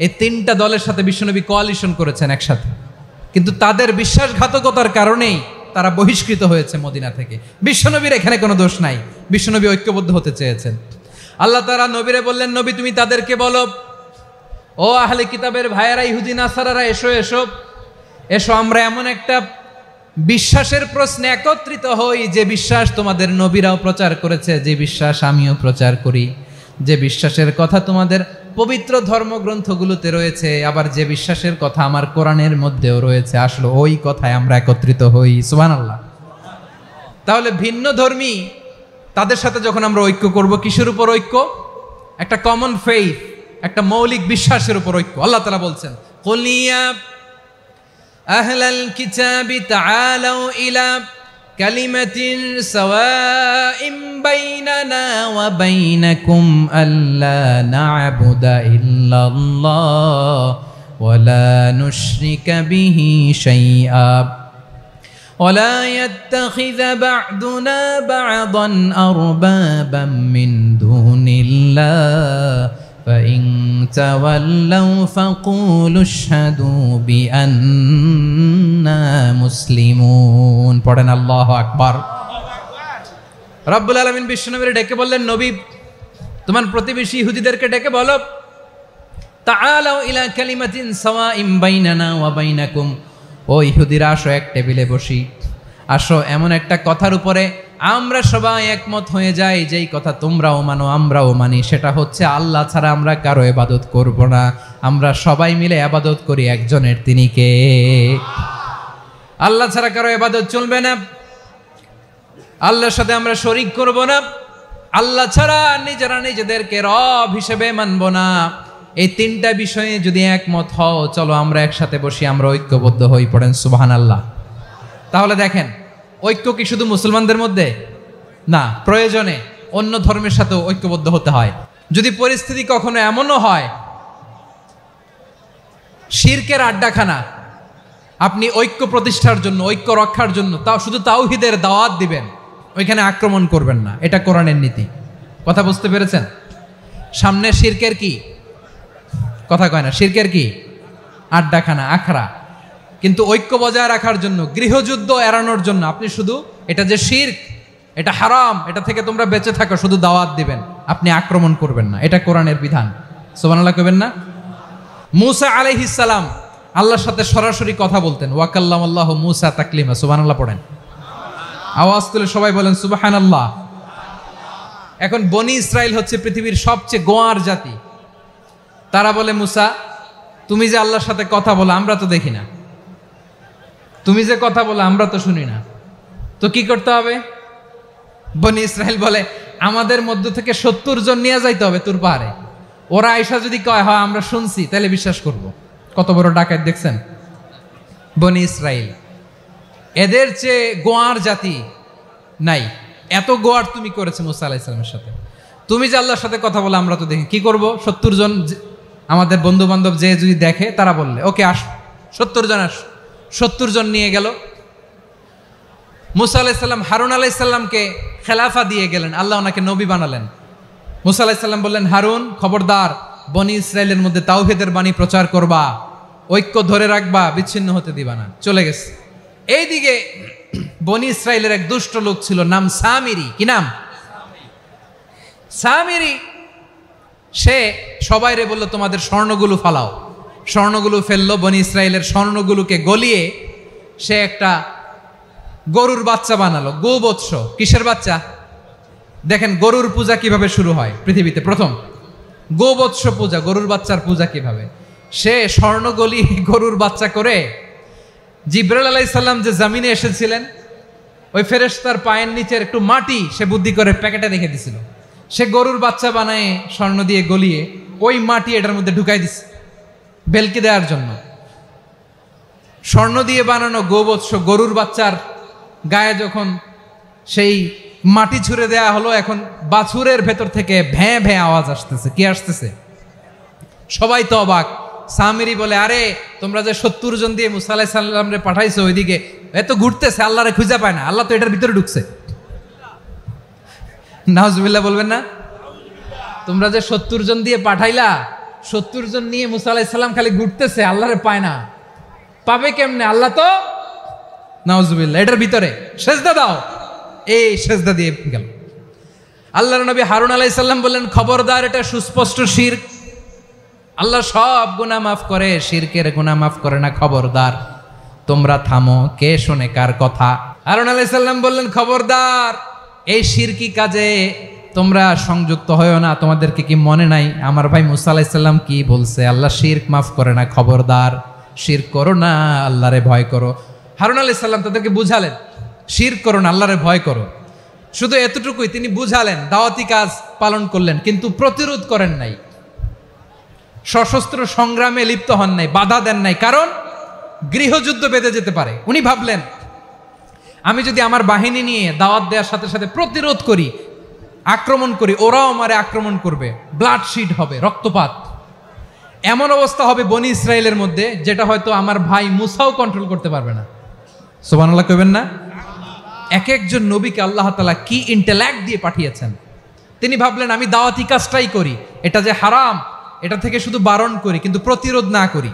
এই 3টা দলের সাথে বিশ্বনবী কোয়ালিশন করেছেন একসাথে। কিন্তু তাদের বিশ্বাসঘাতকতার কারণেই তারা বহিষ্কৃত হয়েছে মদিনা থেকে। বিশ্বনবীর এখানে কোনো দোষ নাই, বিশ্বনবী ঐক্যবদ্ধ হতে চেয়েছেন। আল্লাহ তাআলা নবীরে বললেন, নবী তুমি তাদেরকে বলো, ও আহলে কিতাবের ভাইয়েরা, ইহুদি নাসারারা, এসো এসো এসো, আমরা এমন একটা বিশ্বাসের প্রশ্নে একত্রিত হই যে বিশ্বাস তোমাদের নবীরাও প্রচার করেছে, যে বিশ্বাস আমিও প্রচার করি, যে বিশ্বাসের কথা তোমাদের পবিত্র ধর্মগ্রন্থগুলোতে রয়েছে, আবার যে বিশ্বাসের কথা আমার কোরআনের মধ্যেও রয়েছে, আসলে ওই কথায় আমরা একত্রিত হই। সুবহানাল্লাহ। তাহলে ভিন্ন ধর্মী তাদের সাথে যখন আমরা ঐক্য করব, কিসের উপর ঐক্য? একটা কমন ফেইথ, একটা মৌলিক বিশ্বাসের উপর ঐক্য। আল্লাহ তাআলা বলছেন, কুল ইয়া আহলাল কিতাবি তাআলাউ ইলা কালিমাতিন সাওয়াইম বাইনানা ওয়া বাইনাকুম আল্লা না'বুদা ইল্লাল্লাহ ওয়া লা নুশরিকা বিহি শাইআ ولا يتخذ بعضنا بعضا أربابا من دون الله فإن تولوا فقولوا اشهدوا بأننا مسلمون। পড়েন আল্লাহু আকবার। রব্বুল আলামিন বিশ্বনবীর ডেকে বললেন, নবী তোমার প্রতিবেশী ইহুদিদেরকে ডেকে বলো, তাআলাউ ইলা কালিমাতিন সাওয়াইম বাইনানা ওয়া বাইনাকুম, ও ইহুদিরা আসো এক টেবিলে বসি, আসো এমন একটা কথার উপরে আমরা সবাই একমত হয়ে যাই, যেই কথা তোমরাও মানো আমরাও মানি, সেটা হচ্ছে আল্লাহ ছাড়া আমরা কারো ইবাদত করব না, আমরা সবাই মিলে ইবাদত করি একজনের, তিনি কে? আল্লাহ ছাড়া কারো ইবাদত চলবে না, আল্লাহর সাথে আমরা শরীক করব না, আল্লাহ ছাড়া নিজেরা নিজেদেরকে রব হিসেবে মানব না। এই তিনটা বিষয়ে যদি একমত হও, চলো আমরা একসাথে বসি, আমরা ঐক্যবদ্ধ হই। পড়েন সুবহানাল্লাহ। তাহলে দেখেন, ঐক্য কি শুধু মুসলমানদের মধ্যে না, প্রয়োজনে অন্য ধর্মের সাথেও ঐক্যবদ্ধ হতে হয়। যদি পরিস্থিতি কখনো এমনও হয় শিরকের আড্ডাখানা, আপনি ঐক্য প্রতিষ্ঠার জন্য, ঐক্য রক্ষার জন্য তাও শুধু তাওহীদের দাওয়াত দিবেন, ওইখানে আক্রমণ করবেন না, এটা কোরআনের নীতি। কথা বুঝতে পেরেছেন? সামনে শিরকের কি কথা কয় না, শিরকের কি আড্ডাখানা, আখড়া। কিন্তু ঐক্য বজায় রাখার জন্য, গৃহযুদ্ধ এড়ানোর জন্য আপনি শুধু এটা যে শিরক, এটা হারাম, এটা থেকে তোমরা বেঁচে থাকো, শুধু দাওয়াত দিবেন, আপনি আক্রমণ করবেন না, এটা কোরআনের বিধান। সুবহানাল্লাহ কইবেন না? মূসা আলাইহিস সালাম আল্লাহর সাথে সরাসরি কথা বলতেন, ওয়া কাল্লামাল্লাহু মূসা তাকলিমা। সুবহানাল্লাহ পড়েন, আওয়াজ তুলে সবাই বলেন সুবহানাল্লাহ। এখন বনি ইসরাইল হচ্ছে পৃথিবীর সবচেয়ে গোয়ার জাতি। তারা বলে, মূসা তুমি যে আল্লাহর সাথে কথা বলো আমরা তো দেখি না, তুমি যে কথা বলো আমরা তো শুনি না, তো কি করতে হবে? বনি ইসরাইল বলে, আমাদের মধ্য থেকে 70 জন নিয়ে যাইতে হবে তুর পাহাড়ে, ওরা আয়েশা যদি কয় হয় আমরা শুনছি, তাহলে বিশ্বাস করব। কত বড় ডাকাত দেখছেন বনি ইসরাইল। এদের চেয়ে গোয়ার জাতি নাই। এত গোয়ার তুমি করেছে মূসা আলাইহিস সালামের সাথে। তুমি যে আল্লাহর সাথে কথা বলে আমরা তো দেখি, কি করব? 70 জন আমাদের বন্ধু বান্ধব যে যদি দেখে, তারা বললে ওকে আস, 70 জন আস। 70 জন নিয়ে গেল। মূসা আলাইহিস সালাম হারুন আলাইহিস সালামকে খেলাফা দিয়ে গেলেন, আল্লাহ ওনাকে নবী বানালেন। মূসা আলাইহিস সালাম বললেন, হারুন খবরদার, বনি ইসরাইলের মধ্যে তাওহীদের বাণী প্রচার করবা, ঐক্য ধরে রাখবা, বিচ্ছিন্ন হতে দিবা না। চলে গেছে। এইদিকে বনি ইসরাইলের এক দুষ্ট লোক ছিল, নাম সামিরি। কি নাম? সামিরি। সে সবাইরে বলল, তোমাদের স্বর্ণগুলো ফালাও। স্বর্ণগুলো ফেললো, বনি ইসরাইলের স্বর্ণগুলোকে গলিয়ে সে একটা গরুর বাচ্চা বানালো, গোবৎস। কিসের বাচ্চা? দেখেন গরুর পূজা কিভাবে শুরু হয় পৃথিবীতে, প্রথম গোবৎস পূজা, গরুর বাচ্চার পূজা কিভাবে। সে স্বর্ণ গলি গরুর বাচ্চা করে, জিবরাইল আলাইহিস সালাম যে জমিনে এসেছিলেন, ওই ফেরেশতার পায়ের নিচের একটু মাটি সে বুদ্ধি করে প্যাকেটে রেখে দিছিল। সে গরুর বাচ্চা বানায় স্বর্ণ দিয়ে গলিয়ে ওই মাটি এটার মধ্যে ঢুকাই দিছে বেলকি দেওয়ার জন্য। স্বর্ণ দিয়ে বানানো গোবৎস গরুর বাচ্চার গায়ে যখন সেই মাটি ছুঁড়ে দেয়া হলো, এখন বাছুরের ভেতর থেকে ভ্যাঁ ভ্যাঁ আওয়াজ আসতেছে। কি আসতেছে? সবাই তো অবাক। সামিরি বলে, আরে তোমরা যে 70 জন দিয়ে মূসা আলাইহিস সালামরে পাঠাইছো, ওইদিকে এত ঘুরতেছে, আল্লাহরে খুঁজে পায় না, আল্লাহ তো এটার ভিতরে ঢুকছে। নাউজুবিল্লাহ বলবেন না? তোমরা যে 70 জন দিয়ে পাঠাইলা, 70 জন নিয়ে মূসা আলাইহিস সালাম খালি ঘুরতেছে, আল্লাহরে পায় না। পাবে কেমনে? আল্লাহ তো, নাউজুবিল্লাহ, এটার ভিতরে সেজদা দাও। এই সেজদা দিয়ে গেল। আল্লাহর নবী হারুন আলাইহিস সালাম বললেন, খবরদার, এটা সুস্পষ্ট শিরক। আল্লাহ সব গুনাহ মাফ করে, শিরকের গুনাহ মাফ করে না। খবরদার, তোমরা থামো। কে শোনে কার কথা? হারুন আলাইহিস সালাম বললেন, খবরদার, এই শিরকি কাজে তোমরা সংযুক্ত হয়েও না। তোমাদেরকে কি মনে নাই আমার ভাই মুসা আলাইহিস সালাম কি বলছে? আল্লাহ শিরক মাফ করে না। খবরদার, শিরক করো না, আল্লাহরে ভয় করো। হারুন আলাইহিস সালাম তাদেরকে বুঝালেন, শিরক করো না, আল্লাহরে ভয় করো। শুধু এতটুকুই তিনি বুঝালেন, দাওয়াতি কাজ পালন করলেন, কিন্তু প্রতিরোধ করেন নাই, সশস্ত্র সংগ্রামে লিপ্ত হন নাই, বাধা দেন নাই। কারণ গৃহযুদ্ধ বেঁধে যেতে পারে। উনি ভাবলেন, আমি যদি আমার বাহিনী নিয়ে দাওয়াত দেওয়ার সাথে সাথে প্রতিরোধ করি, আক্রমণ করি, ওরাও আমারে আক্রমণ করবে, ব্লাডশিড হবে, রক্তপাত। এমন অবস্থা হবে বনি ইসরায়েলের মধ্যে, যেটা হয়তো আমার ভাই মুসাও কন্ট্রোল করতে পারবে না। সুবহানাল্লাহ কইবেন না? এক একজন নবীকে আল্লাহ তাআলা কি ইন্টেলেক্ট দিয়ে পাঠিয়েছেন। তিনি ভাবলেন, আমি দাওয়াতি কাজটাই করি, এটা যে হারাম এটা থেকে শুধু বারণ করি, কিন্তু প্রতিরোধ না করি।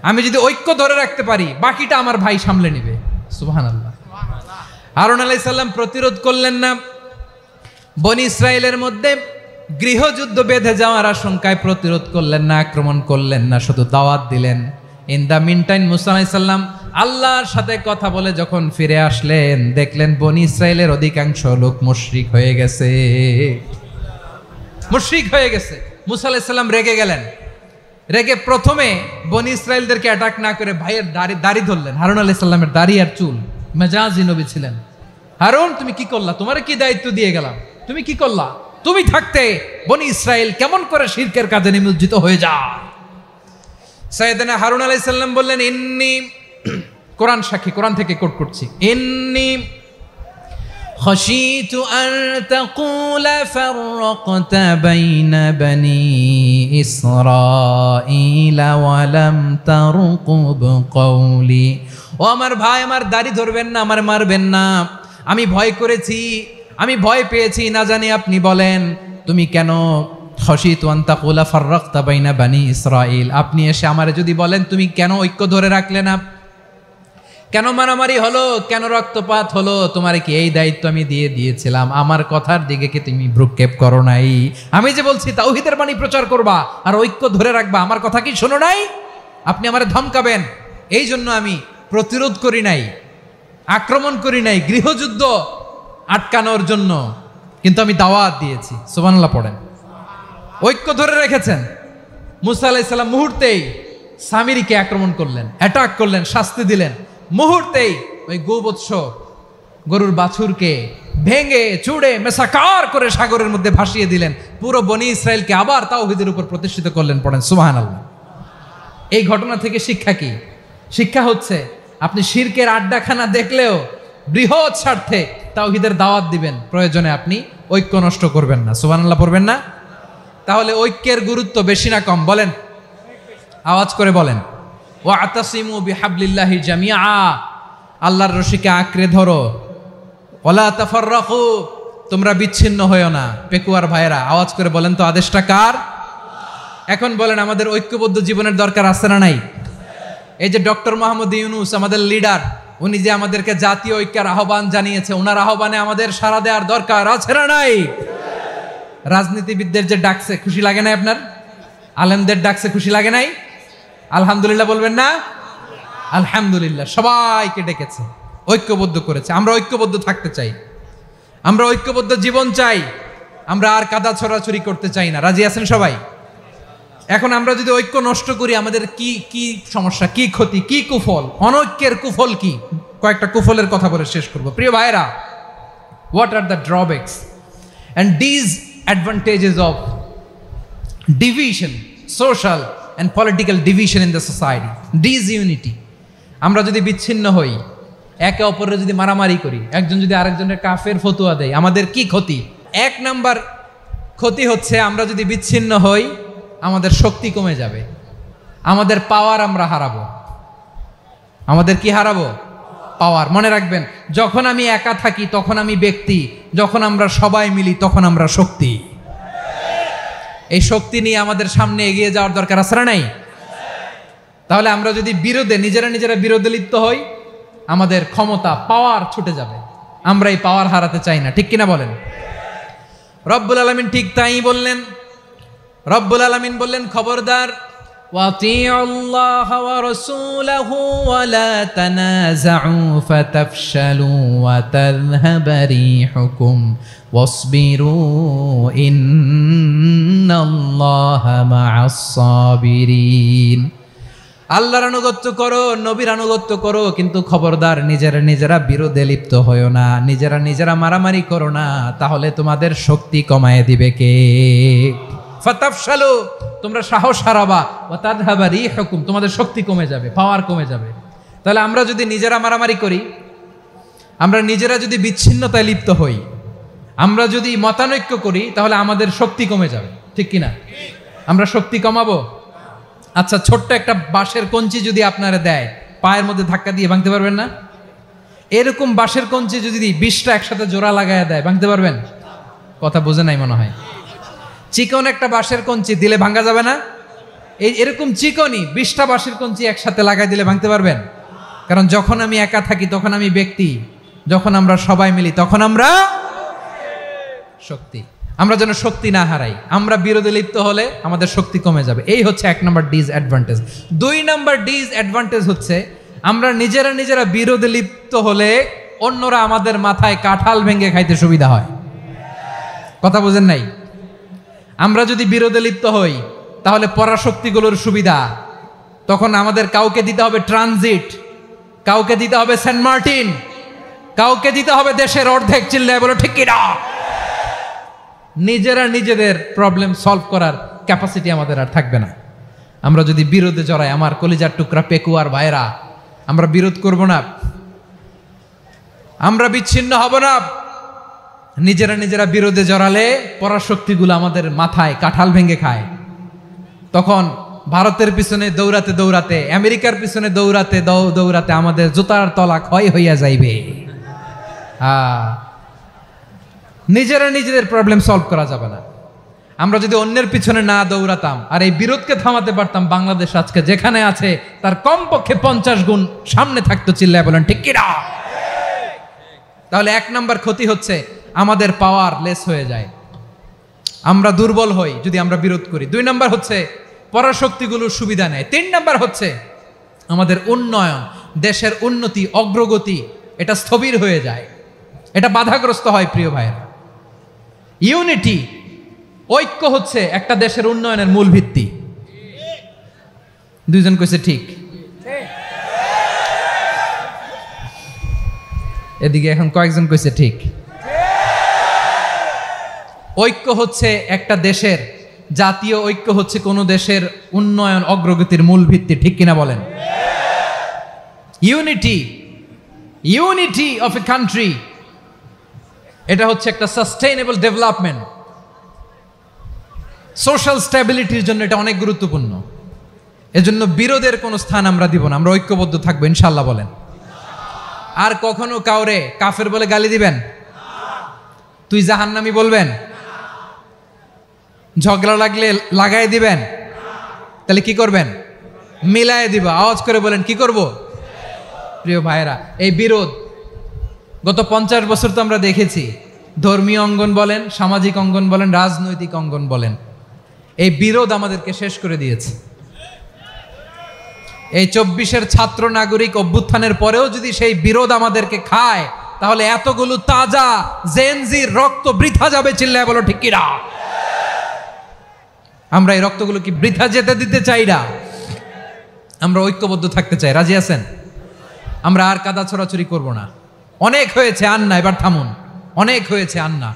আমি যদি ঐক্য ধরে রাখতে পারি, বাকিটা আমার ভাই সামলে নেবে। সুবহানাল্লাহ। হারুন আলাইহিস সালাম প্রতিরোধ করলেন না। বনি ইসরায়েলের মধ্যে গৃহযুদ্ধ বেঁধে যাওয়ার আশঙ্কায় প্রতিরোধ করলেন না, আক্রমণ করলেন না, শুধু দাওয়াত দিলেন। ইন দা মিন টাইম মুসা আলাইহিস সালাম আল্লাহর সাথে কথা বলে যখন ফিরে আসলেন, দেখলেন বনি ইসরায়েলের অধিকাংশ লোক মুশরিক হয়ে গেছে। মুশরিক হয়ে গেছে। মুসা আলাইহিস সালাম রেগে গেলেন। রেগে প্রথমে বনি ইসরায়েলদেরকে অ্যাটাক না করে ভাইয়ের দাড়ি ধরলেন। হারুন আলাইহিস সালামের দাড়ি আর চুল। মেজাজি নবী ছিলেন। হারুন, তুমি কি করলা? তোমারে কি দায়িত্ব দিয়ে গেলাম, তুমি কি করলা? তুমি থাকতে বনি ইসরায়েল কেমন করে শিরকের কাজে নিমজ্জিত হয়ে যায়? সাইয়েদনা হারুন আলাইহিস সালাম বললেন, ইন্নী, কোরআন সাক্ষী, কোরআন থেকে কোট করছি, ইন্নী খাশিতু আন তাকুলা ফাররাকতা বাইনা বনি ইসরাঈলা ওয়া লাম তারকুব কওলি। ও আমার ভাই, আমার দাড়ি ধরবেন না, আমার মারবেন না। আমি ভয় করেছি, আমি ভয় পেয়েছি, না জানি আপনি বলেন তুমি কেন খাশিতু আন তাকুলা ফাররাকতা বাইনা বনি ইসরাঈল, আপনি এসে আমারে যদি বলেন তুমি কেন ঐক্য ধরে রাখলে না, কেন মারামারি হলো, কেন রক্তপাত হলো, তোমার কি এই দায়িত্ব আমি দিয়ে দিয়েছিলাম? আমার কথার দিকে কি তুমি ভ্রুক্ষেপ করো নাই? আমি যে বলছি তাওহীদের বাণী প্রচার করবা আর ঐক্য ধরে রাখবা, আমার কথা কি শোনো নাই? আপনি আমারে ধমকাবেন, এই জন্য আমি প্রতিরোধ করি নাই, আক্রমণ করি নাই, গৃহযুদ্ধ আটকানোর জন্য, কিন্তু আমি দাওয়াত দিয়েছি। সুবহানাল্লাহ পড়েন। ঐক্য ধরে রেখেছেন। মুসা আলাইহিস সালাম মুহূর্তেই সামিরীকে আক্রমণ করলেন, অ্যাটাক করলেন, শাস্তি দিলেন। মুহূর্তেই ওই গোবৎস গরুর বাছুরকে ভেঙে চুড়ে মেসাকার করে সাগরের মধ্যে ভাসিয়ে দিলেন। পুরো বনি ইসরায়েলকে আবার তাওহীদের উপর প্রতিষ্ঠিত করলেন। পড়েন সুবহানাল্লাহ। এই ঘটনা থেকে শিক্ষা কি? শিক্ষা হচ্ছে, আপনি শিরকের আড্ডাখানা দেখলেও বৃহৎ স্বার্থে তাওহীদের দাওয়াত দিবেন, প্রয়োজনে আপনি ঐক্য নষ্ট করবেন না। সুবহানাল্লাহ পড়বেন না? তাহলে ঐক্যের গুরুত্ব বেশি না কম? বলেন, আওয়াজ করে বলেন। ওয়াতাসিমু বিহাবলিল্লাহি জামিআ, আল্লাহর রশিকে আঁকড়ে ধরো। ওয়ালা তাফাররাকু, তোমরা বিচ্ছিন্ন হয়েও না। পেকুয়ার ভাইয়েরা আওয়াজ করে বলেন তো, আদেশটা কার? এখন বলেন, আমাদের ঐক্যবদ্ধ জীবনের দরকার আছে না নাই? এই যে ডক্টর মোহাম্মদ ইউনূস আমাদের লিডার, উনি যে আমাদেরকে জাতীয় ঐক্যের আহ্বান জানিয়েছে, ওনার আহ্বানে আমাদের সাড়া দেওয়ার দরকার আছে না নাই? রাজনীতিবিদদের যে ডাকছে, খুশি লাগে না আপনার? আলেমদের ডাকছে, খুশি লাগে নাই? আলহামদুলিল্লাহ বলবেন না? আলহামদুলিল্লাহ, সবাইকে ডেকেছে, ঐক্যবদ্ধ করেছে। আমরা ঐক্যবদ্ধ থাকতে চাই, আমরা ঐক্যবদ্ধ জীবন চাই, আমরা আর কাদা ছড়াছড়ি করতে চাই না। রাজি আছেন সবাই? এখন আমরা যদি ঐক্য নষ্ট করি, আমাদের কি কি সমস্যা, কি ক্ষতি, কি কুফল? অনৈক্যের কুফল কি? কয়েকটা কুফলের কথা বলে শেষ করব। প্রিয় ভাইরা, what are the drawbacks and disadvantages of division, social and political division in the society, disunity? আমরা যদি বিচ্ছিন্ন হই, একে অপরের যদি মারামারি করি, একজন যদি আরেকজনের কাফের ফতোয়া দেয়, আমাদের কি ক্ষতি? এক নাম্বার ক্ষতি হচ্ছে, আমরা যদি বিচ্ছিন্ন হই, আমাদের শক্তি কমে যাবে, আমাদের পাওয়ার আমরা হারাবো। আমাদের কি হারাবো? পাওয়ার। মনে রাখবেন, যখন আমি একা থাকি তখন আমি ব্যক্তি, যখন আমরা সবাই মিলি তখন আমরা শক্তি। এই শক্তি নিয়ে আমাদের সামনে এগিয়ে যাওয়ার দরকার আছে না নাই? তাহলে আমরা যদি নিজেরা বিরোধে লিপ্ত হই, আমাদের ক্ষমতা, পাওয়ার ছুটে যাবে। আমরা এই পাওয়ার হারাতে চাই না, ঠিক কিনা বলেন? রব্বুল আলামিন ঠিক তাই বললেন। রব্বুল আলামিন বললেন, খবরদার, وأطيعوا الله ورسوله ولا تنازعوا فتفشلوا وتذهب ريحكم واصبروا إن الله مع الصابرين আল্লাহর আনুগত্য করো, নবীর আনুগত্য করো, কিন্তু খবরদার নিজেরা বিরোধে লিপ্ত হয়ো না, নিজেরা মারামারি করো না, তাহলে তোমাদের শক্তি কমায় দিবে কে? ফাতাফশালু, তোমরা সাহস হারাবা, ওয়া তাযহাবা রিহুকুম, তোমাদের শক্তি কমে যাবে, পাওয়ার কমে যাবে। তাহলে আমরা যদি নিজেরা মারামারি করি, আমরা নিজেরা যদি বিচ্ছিন্নতায় লিপ্ত হই, আমরা যদি মতানৈক্য করি, তাহলে আমাদের শক্তি কমে যাবে, ঠিক কিনা? আমরা শক্তি কমাবো? আচ্ছা, ছোট্ট একটা বাঁশের কঞ্চি যদি আপনারা দেয়, পায়ের মধ্যে ধাক্কা দিয়ে ভাঙতে পারবেন না? এরকম বাঁশের কঞ্চি যদি 20টা একসাথে জোড়া লাগায় দেয়, ভাঙতে পারবেন? কথা বোঝে নাই মনে হয়। চিকন একটা বাঁশের কঞ্চি দিলে ভাঙা যাবে না? এরকম চিকনই 20টা বাঁশের কঞ্চি একসাথে লাগাই দিলে ভাঙতে পারবেন? কারণ যখন আমি একা থাকি তখন আমি ব্যক্তি, যখন আমরা সবাই মিলি তখন আমরা শক্তি। আমরা যেন শক্তি না হারাই, আমরা বিরোধে লিপ্ত হলে আমাদের শক্তি কমে যাবে। এই হচ্ছে 1 নম্বর ডিসঅ্যাডভান্টেজ। 2 নম্বর ডিসঅ্যাডভান্টেজ হচ্ছে আমরা নিজেরা বিরোধে লিপ্ত হলে অন্যরা আমাদের মাথায় কাঁঠাল ভেঙে খাইতে সুবিধা হয়। কথা বোঝেন নাই? আমরা যদি বিরোধে লিপ্ত হই তাহলে পরাশক্তিগুলোর সুবিধা, তখন আমাদের কাউকে দিতে হবে ট্রানজিট, কাউকে দিতে হবে সেন্ট মার্টিন, কাউকে দিতে হবে দেশের অর্ধেক। চিল্লায় বলো ঠিক কিনা? নিজেদের প্রবলেম সলভ করার ক্যাপাসিটি আমাদের আর থাকবে না। আমরা যদি বিরোধে জড়াই, আমার কলিজার টুকরা পেকুয়ার ভাইরা, আমরা বিরোধ করব না, আমরা বিচ্ছিন্ন হব না। নিজেরা বিরোধে জড়ালে পরাশক্তিগুলো আমাদের মাথায় কাঁঠাল ভেঙে খায়। তখন ভারতের পিছনে দৌড়াতে, আমেরিকার পিছনে দৌড়াতে আমাদের জুতার তলা ক্ষয় হইয়া যাইবে। নিজেদের প্রবলেম সলভ করা যাবে না। আমরা যদি অন্যের পিছনে না দৌড়াতাম আর এই বিরোধকে থামাতে পারতাম, বাংলাদেশ আজকে যেখানে আছে তার কমপক্ষে 50 গুণ সামনে থাকতো। চিল্লায় বলেন ঠিক কিনা? তাহলে 1 নম্বর ক্ষতি হচ্ছে আমাদের পাওয়ার লেস হয়ে যায়, আমরা দুর্বল হই যদি আমরা বিরোধ করি। 2 নম্বর হচ্ছে পরাশক্তিগুলোর সুবিধা নেয়। 3 নম্বর হচ্ছে আমাদের উন্নয়ন, দেশের উন্নতি, অগ্রগতি, এটা স্থবির হয়ে যায়, এটা বাধাগ্রস্ত হয়। প্রিয় ভাইয়েরা, ইউনিটি, ঐক্য হচ্ছে একটা দেশের উন্নয়নের মূল ভিত্তি। 2 জন কইছে ঠিক, এদিকে এখন কয়েকজন কইছে ঠিক। ঐক্য হচ্ছে একটা দেশের, জাতীয় ঐক্য হচ্ছে কোন দেশের উন্নয়ন অগ্রগতির মূল ভিত্তি, ঠিক কিনা বলেন? ইউনিটি অফ এ কান্ট্রি, এটা হচ্ছে একটা সাস্টেইনেবল ডেভেলপমেন্ট, সোশ্যাল স্ট্যাবিলিটির জন্য এটা অনেক গুরুত্বপূর্ণ। এজন্য বিরোধের কোনো স্থান আমরা দিব না, আমরা ঐক্যবদ্ধ থাকবো ইনশাআল্লাহ বলেন। আর কখনো কাউরে কাফের বলে গালি দিবেন? তুই জাহান্নামী বলবেন? ঝগড়া লাগলে লাগাই দিবেন? তাহলে কি করবেন? মিলায় দিব। আওয়াজ করে বলেন কি করব? প্রিয় ভাইয়েরা, এই বিরোধ গত 50 বছর তো আমরা দেখেছি, ধর্মীয় অঙ্গন বলেন, সামাজিক অঙ্গন বলেন, রাজনৈতিক অঙ্গন বলেন, এই বিরোধ আমাদেরকে শেষ করে দিয়েছে। এই 24-এর ছাত্র নাগরিক অভ্যুত্থানের পরেও যদি সেই বিরোধ আমাদেরকে খায়, তাহলে এতগুলো তাজা জেনজির রক্ত বৃথা যাবে। চিল্লায় বলো ঠিক কিনা? আমরা এই রক্তগুলো কি বৃথা যেতে দিতে চাই না? আমরা ঐক্যবদ্ধ থাকতে চাই। রাজি আছেন? আমরা আর কাদা ছড়াছড়ি করব না। অনেক হয়েছে, আন্না, এবার থামুন। অনেক হয়েছে, আন্না।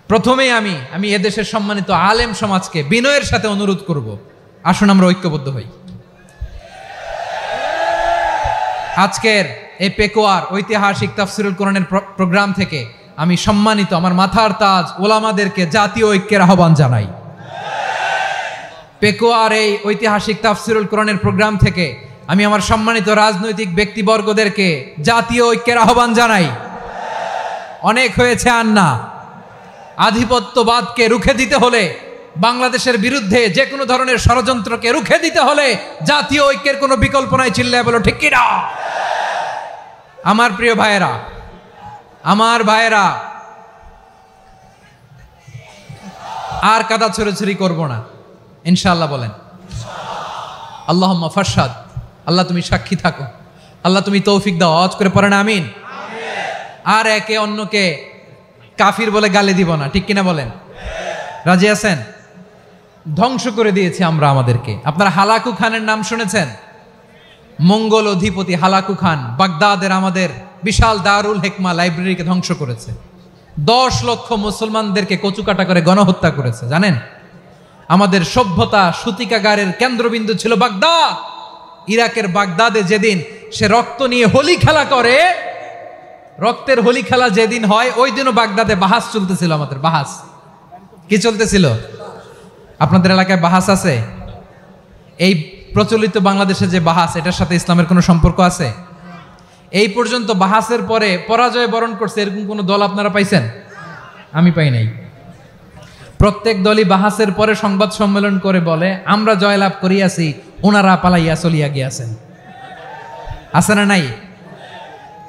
প্রথমেই আমি এদেশের সম্মানিত আলেম সমাজকে বিনয়ের সাথে অনুরোধ করব, আসুন আমরা ঐক্যবদ্ধ হই। আজকের এই পেকুয়ার ঐতিহাসিক তাফসিরুল কোরআনের প্রোগ্রাম থেকে আমি সম্মানিত আমার মাথার তাজ ওলামাদেরকে জাতীয় ঐক্যের আহ্বান জানাই। পেকুয়ার এই ঐতিহাসিক তাফসিরুল কোরআনের প্রোগ্রাম থেকে আমি আমার সম্মানিত রাজনৈতিক ব্যক্তিবর্গদেরকে জাতীয় ঐক্যের আহ্বান জানাই। অনেক হয়েছে, আন্না। আধিপত্যবাদকে রুখে দিতে হলে, বাংলাদেশের বিরুদ্ধে যে কোনো ধরনের ষড়যন্ত্রকে রুখে দিতে হলে জাতীয় ঐক্যের কোনো বিকল্প নাই। চিল্লায় বলো ঠিক কিনা? আমার প্রিয় ভাইয়েরা, আর কাদা ছড়াছড়ি করব না ইনশাআল্লাহ বলেন। আল্লাহুম্মা ফারশাদ, আল্লাহ তুমি সাক্ষী থাকো, আল্লাহ তুমি তৌফিক দাও। আওয়াজ করে পড়েন আমিন। আর একে অন্যকে কাফির বলে গালি দিব না, ঠিক কিনা বলেন? রাজি আছেন? ধ্বংস করে দিয়েছি আমরা আমাদেরকে। আপনারা হালাকু খানের নাম শুনেছেন? মঙ্গল অধিপতি হালাকু খান বাগদাদের আমাদের বিশাল দারুল হিকমা লাইব্রেরিকে ধ্বংস করেছে। 10 লক্ষ মুসলমানদেরকে কচুকাটা করে গণহত্যা করেছে। জানেন, আমাদের সভ্যতা সূতিকাগারের কেন্দ্রবিন্দু ছিল বাগদাদ। ইরাকের বাগদাদে যেদিন সে রক্ত নিয়ে হোলি খেলা করে, রক্তের হোলি খেলা যেদিন হয়, ওই দিনও বাগদাদে বাহাস চলতেছিল। আমাদের বাহাস কি চলতেছিল? আপনাদের এলাকায় বাহাস আছে? এই প্রচলিত বাংলাদেশে যে বাহাস, এটার সাথে ইসলামের কোনো সম্পর্ক আছে? এই পর্যন্ত বাহাসের পরে পরাজয় বরণ করছে এরকম কোন দল আপনারা পাইছেন? আমি পাই নাই। প্রত্যেক দলই বাহাসের পরে সংবাদ সম্মেলন করে বলে আমরা জয়লাভ করিয়াছি, ওনারা পালাইয়া চলিয়া গিয়াছেন। আছে না নাই?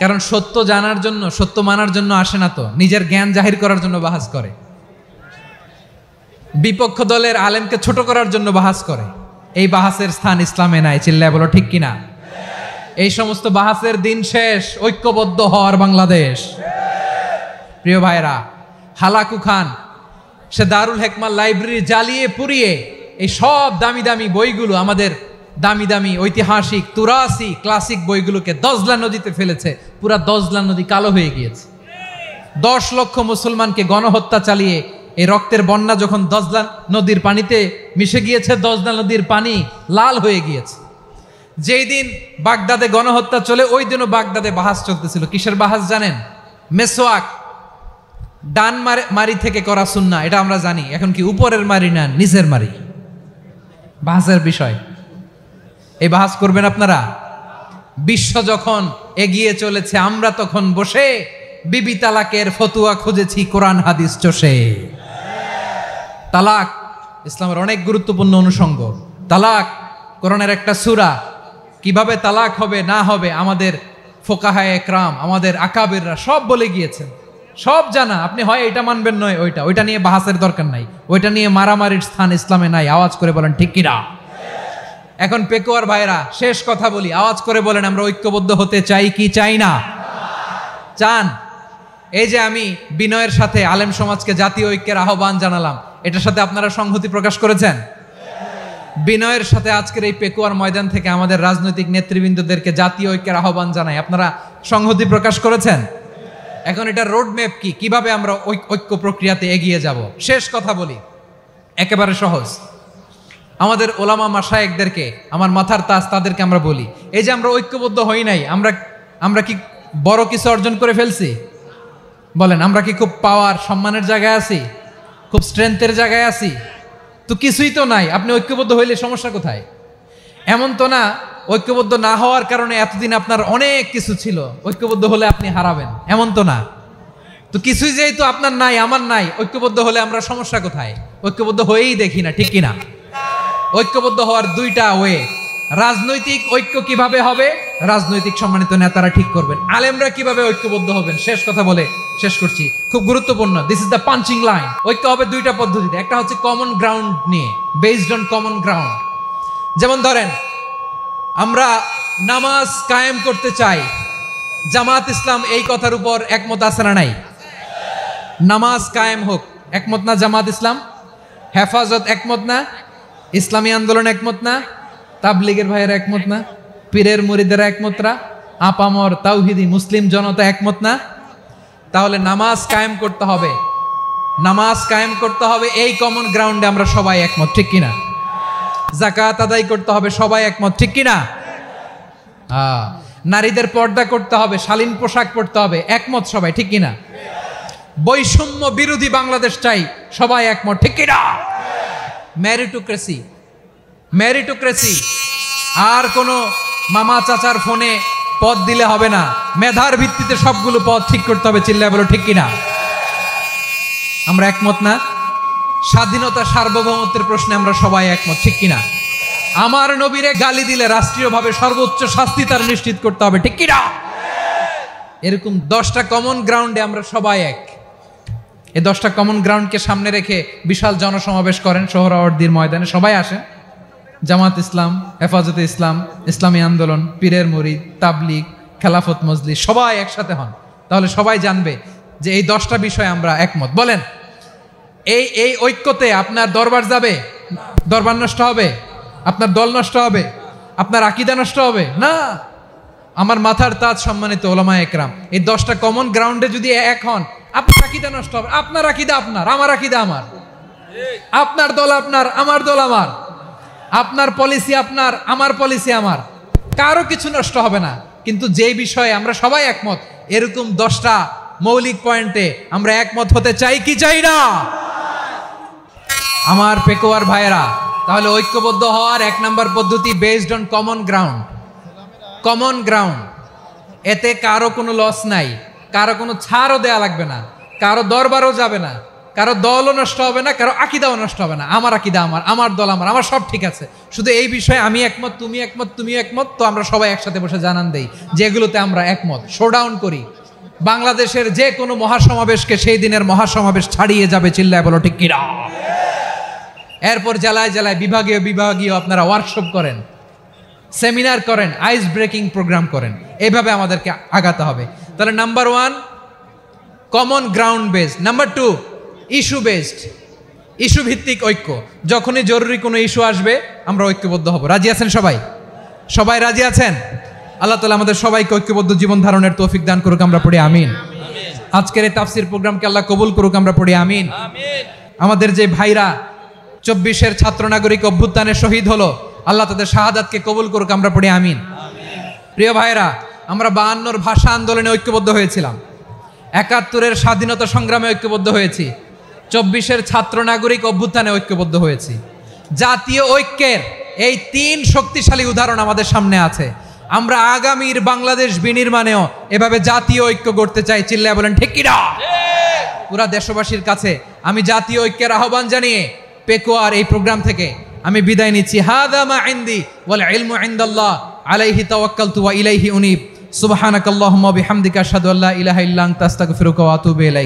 কারণ সত্য জানার জন্য, সত্য মানার জন্য আসে না তো, নিজের জ্ঞান জাহির করার জন্য বাহাস করে। বিপক্ষ দলের আলেমকে ছোট করার জন্য বাহাস করে। এই বাহাসের স্থান ইসলামে নাই। চিল্লায় বলো ঠিক কিনা? এই সমস্ত বাহাসের দিন শেষ, ঐক্যবদ্ধ হওয়ার বাংলাদেশ। প্রিয় ভাইরা, হালাকু খান সে দারুল হিকমা লাইব্রেরি জ্বালিয়ে পুড়িয়ে এই সব দামি দামি বইগুলো, আমাদের দামি দামি ঐতিহাসিক তুরাসি ক্লাসিক বইগুলোকে দজলা নদীতে ফেলেছে। পুরা দজলা নদী কালো হয়ে গিয়েছে। 10 লক্ষ মুসলমানকে গণহত্যা চালিয়ে এই রক্তের বন্যা যখন দজলা নদীর পানিতে মিশে গিয়েছে, দজলা নদীর পানি লাল হয়ে গিয়েছে। যেই দিন বাগদাদে গণহত্যা চলে, ওই দিনও বাগদাদে বাহাস চলতেছিল। কিসের বাহাস জানেন? মেসোয়াক, ডান মারি থেকে করা সুন্নাহ, এটা আমরা জানি। এখন কি উপরের মারি না নিচের মারি? বাহাসের বিষয়। এই বাহাস করবেন আপনারা? বিশ্ব যখন এগিয়ে চলেছে, আমরা তখন বসে বিবি তালাকের ফতুয়া খুঁজেছি কোরআন হাদিস চষে। তালাক ইসলামের অনেক গুরুত্বপূর্ণ অনুষঙ্গ। তালাক কোরআনের একটা সূরা। কিভাবে তালাক হবে না হবে আমাদের ফোকাহায়ে একরাম, আমাদের আকাবেররা সব বলে গিয়েছেন, সব জানা। আপনি হয় এটা মানবেন, নয় ওইটা নিয়ে বাহাসের দরকার নাই, ওইটা নিয়ে মারামারির স্থান ইসলামে নাই। আওয়াজ করে বলেন ঠিক কিনা? এখন পেকুয়ার ভাইরা, শেষ কথা বলি, আওয়াজ করে বলেন আমরা ঐক্যবদ্ধ হতে চাই কি চাই না? চান? এই যে আমি বিনয়ের সাথে আলেম সমাজকে জাতীয় ঐক্যের আহ্বান জানালাম, এটার সাথে আপনারা সংহতি প্রকাশ করেছেন? বিনয়ের সাথে আজকের এই পেকুয়ার ময়দান থেকে আমাদের রাজনৈতিক নেতৃবৃন্দদেরকে জাতীয় ঐক্যের আহ্বান জানাই, আপনারা সংহতি প্রকাশ করেছেন? এখন এটা রোড ম্যাপ কি, কিভাবে আমরা ঐক্য প্রক্রিয়াতে এগিয়ে যাব? শেষ কথা বলি, একেবারে সহজ। আমাদের ওলামা মাশায়েখদেরকে, আমার মাথার তাজ, তাদেরকে আমরা বলি, এই যে আমরা ঐক্যবদ্ধ হই নাই, আমরা কি বড় কিছু অর্জন করে ফেলছি? বলেন, আমরা কি খুব পাওয়ার সম্মানের জায়গায় আছি? খুব স্ট্রেংথের জায়গায় আছি? তো কিছুই তো নাই। আপনি ঐক্যবদ্ধ হইলে সমস্যা কোথায়? এমন তো না ঐক্যবদ্ধ না হওয়ার কারণে এতদিন আপনার অনেক কিছু ছিল, ঐক্যবদ্ধ হলে আপনি হারাবেন, এমন তো না। তো কিছুই যেহেতু আপনার নাই, আমার নাই, ঐক্যবদ্ধ হলে আমরা সমস্যা কোথায়? ঐক্যবদ্ধ হয়েই দেখি না, ঠিক কিনা? ঐক্যবদ্ধ হওয়ার দুইটা ওয়ে। রাজনৈতিক ঐক্য কিভাবে হবে? রাজনৈতিক সম্মানিত নেতারা ঠিক করবেন। আলেমরা কিভাবে ঐক্যবদ্ধ হবেন? শেষ কথা বলে শেষ করছি, খুব গুরুত্বপূর্ণ। This is the punching line. ঐক্য হবে দুইটা পদ্ধতিতে। একটা হচ্ছে কমন গ্রাউন্ড নিয়ে, বেসড অন কমন গ্রাউন্ড। যেমন ধরেন, আমরা নামাজ কায়েম করতে চাই, জামাত ইসলাম এই কথার উপর একমত আছে না নাই? নামাজ কায়েম হোক, একমত না জামাত ইসলাম? হেফাজত একমত না? ইসলামী আন্দোলন একমত না? তাবলীগের ভাইয়েরা একমত না? পীরের মুরিদেরা একমত না? আপামর তাওহিদি মুসলিম জনতা একমত না? তাহলে নামাজ কায়েম করতে হবে, নামাজ কায়েম করতে হবে এই কমন গ্রাউন্ডে আমরা সবাই একমত, ঠিক কিনা? যাকাত আদায় করতে হবে, সবাই একমত, ঠিক কিনা? নারীদের পর্দা করতে হবে, শালীন পোশাক পরতে হবে, একমত সবাই, ঠিক কিনা? বৈষম্য বিরোধী বাংলাদেশ চাই, সবাই একমত, ঠিক কিনা? মেরিটোক্রেসি, আর কোনো মামা চাচার ফোনে পদ দিলে হবে না, মেধার ভিত্তিতে সবগুলো পদ ঠিক করতে হবে। চিল্লায় বলো ঠিক কিনা? আমরা একমত না? স্বাধীনতা সার্বভৌমত্বের প্রশ্নে আমরা সবাই একমত, ঠিক কিনা? আমার নবীরে গালি দিলে রাষ্ট্রীয়ভাবে সর্বোচ্চ শাস্তি তার নিশ্চিত করতে হবে, ঠিক কিনা? এরকম 10টা কমন গ্রাউন্ডে আমরা সবাই এক। এই 10টা কমন গ্রাউন্ডকে সামনে রেখে বিশাল জনসমাবেশ করেন সোহরাওয়ার্দীর ময়দানে, সবাই আসেন, জামাত ইসলাম, হেফাজতে ইসলাম, ইসলামী আন্দোলন, পীরের মুরিদ, তাবলিগ, খেলাফত মজলিস সবাই একসাথে হন, তাহলে সবাই জানবে যে এই 10টা বিষয়ে আমরা একমত। বলেন, এই ঐক্যতে আপনার দরবার যাবে? দরবার নষ্ট হবে? আপনার দল নষ্ট হবে? আপনার আকীদা নষ্ট হবে? না। আমার মাথার তাজ সম্মানিত ওলামায়ে একরাম, এই 10টা কমন গ্রাউন্ডে যদি এক হন, আপনার আকীদা নষ্ট হবে? আপনার আকীদা আপনার, আমার আকীদা আমার, আপনার দল আপনার, আমার দল আমার, আপনার পলিসি আপনার, আমার পলিসি আমার, কারো কিছু নষ্ট হবে না। কিন্তু যে বিষয়ে আমরা সবাই একমত, এরকম 10টা মৌলিক পয়েন্টে আমরা একমত হতে চাই কি চাই না? আমার পেকোয়ার ভাইয়েরা, তাহলে ঐক্যবদ্ধ হওয়ার 1 নম্বর পদ্ধতি based on common ground. Common ground, এতে কারো কোনো লস নাই, কারো কোনো ছাড়ও দেয়া লাগবে না, কারো দরবারও যাবে না, কারো দলও নষ্ট হবে না, কারো আকীদাও নষ্ট হবে না। আমার আকীদা আমার, আমার দল আমার, আমার সব ঠিক আছে। শুধু এই বিষয়ে আমি একমত, তুমি একমত, তুমিও একমত, তো আমরা সবাই একসাথে বসে জানান দেই যে এগুলোতে আমরা একমত, শোডাউন করি। বাংলাদেশের যে কোনো মহাসমাবেশকে সেই দিনের মহাসমাবেশ ছাড়িয়ে যাবে, চিল্লায় বলো ঠিক কিনা? এরপর জেলায় জেলায় বিভাগীয় আপনারা ওয়ার্কশপ করেন, সেমিনার করেন, আইস ব্রেকিং প্রোগ্রাম করেন, এইভাবে আমাদেরকে আগাতে হবে। তাহলে number 1 common ground based. Number 2 issue based, issue ভিত্তিক ঐক্য। যখনই জরুরি কোনো ইস্যু আসবে আমরা ঐক্যবদ্ধ হব। রাজি আছেন সবাই? সবাই রাজি আছেন? আল্লাহ তাআলা আমাদের সবাইকে ঐক্যবদ্ধ জীবন ধারণের তৌফিক দান করুক, আমরা পড়ি আমিন। আজকের এই তাফসীর প্রোগ্রামকে আল্লাহ কবুল করুক, আমরা পড়ি আমিন। আমাদের যে ভাইরা 24-এর ছাত্র নাগরিক অভ্যুত্থানে শহীদ হলো, আল্লাহ তাদের শাহাদাতকে কবুল করুক, আমরা পড়ি আমিন। প্রিয় ভাইরা, আমরা 52-র ভাষা আন্দোলনে ঐক্যবদ্ধ হয়েছিলাম, 71-এর স্বাধীনতা সংগ্রামে ঐক্যবদ্ধ হয়েছি, 24-এর ছাত্র নাগরিক অভ্যুত্থানে ঐক্যবদ্ধ হয়েছি। জাতীয় ঐক্যের এই 3 শক্তিশালী উদাহরণ আমাদের সামনে আছে। আমরা আগামীর বাংলাদেশ বিনির্মাণেও এভাবে জাতীয় ঐক্য গড়তে চাই, চিল্লায় বলেন ঠিক কিনা? পুরা দেশবাসীর কাছে আমি জাতীয় ঐক্যের আহ্বান জানিয়ে পেকোয়ার এই প্রোগ্রাম থেকে আমি বিদায় নিচ্ছি। হাদা মা ইনদি ওয়াল ইলমু ইনদাল্লাহ আলাইহি তাওয়াক্কালতু ওয়া ইলাইহি উনীব। সুবহানাকাল্লাহুম্মা বিহামদিকা আশহাদু আল্লা ইলাহা ইল্লা আনতা আস্তাগফিরুকা ওয়া আতুবু ইলাইক।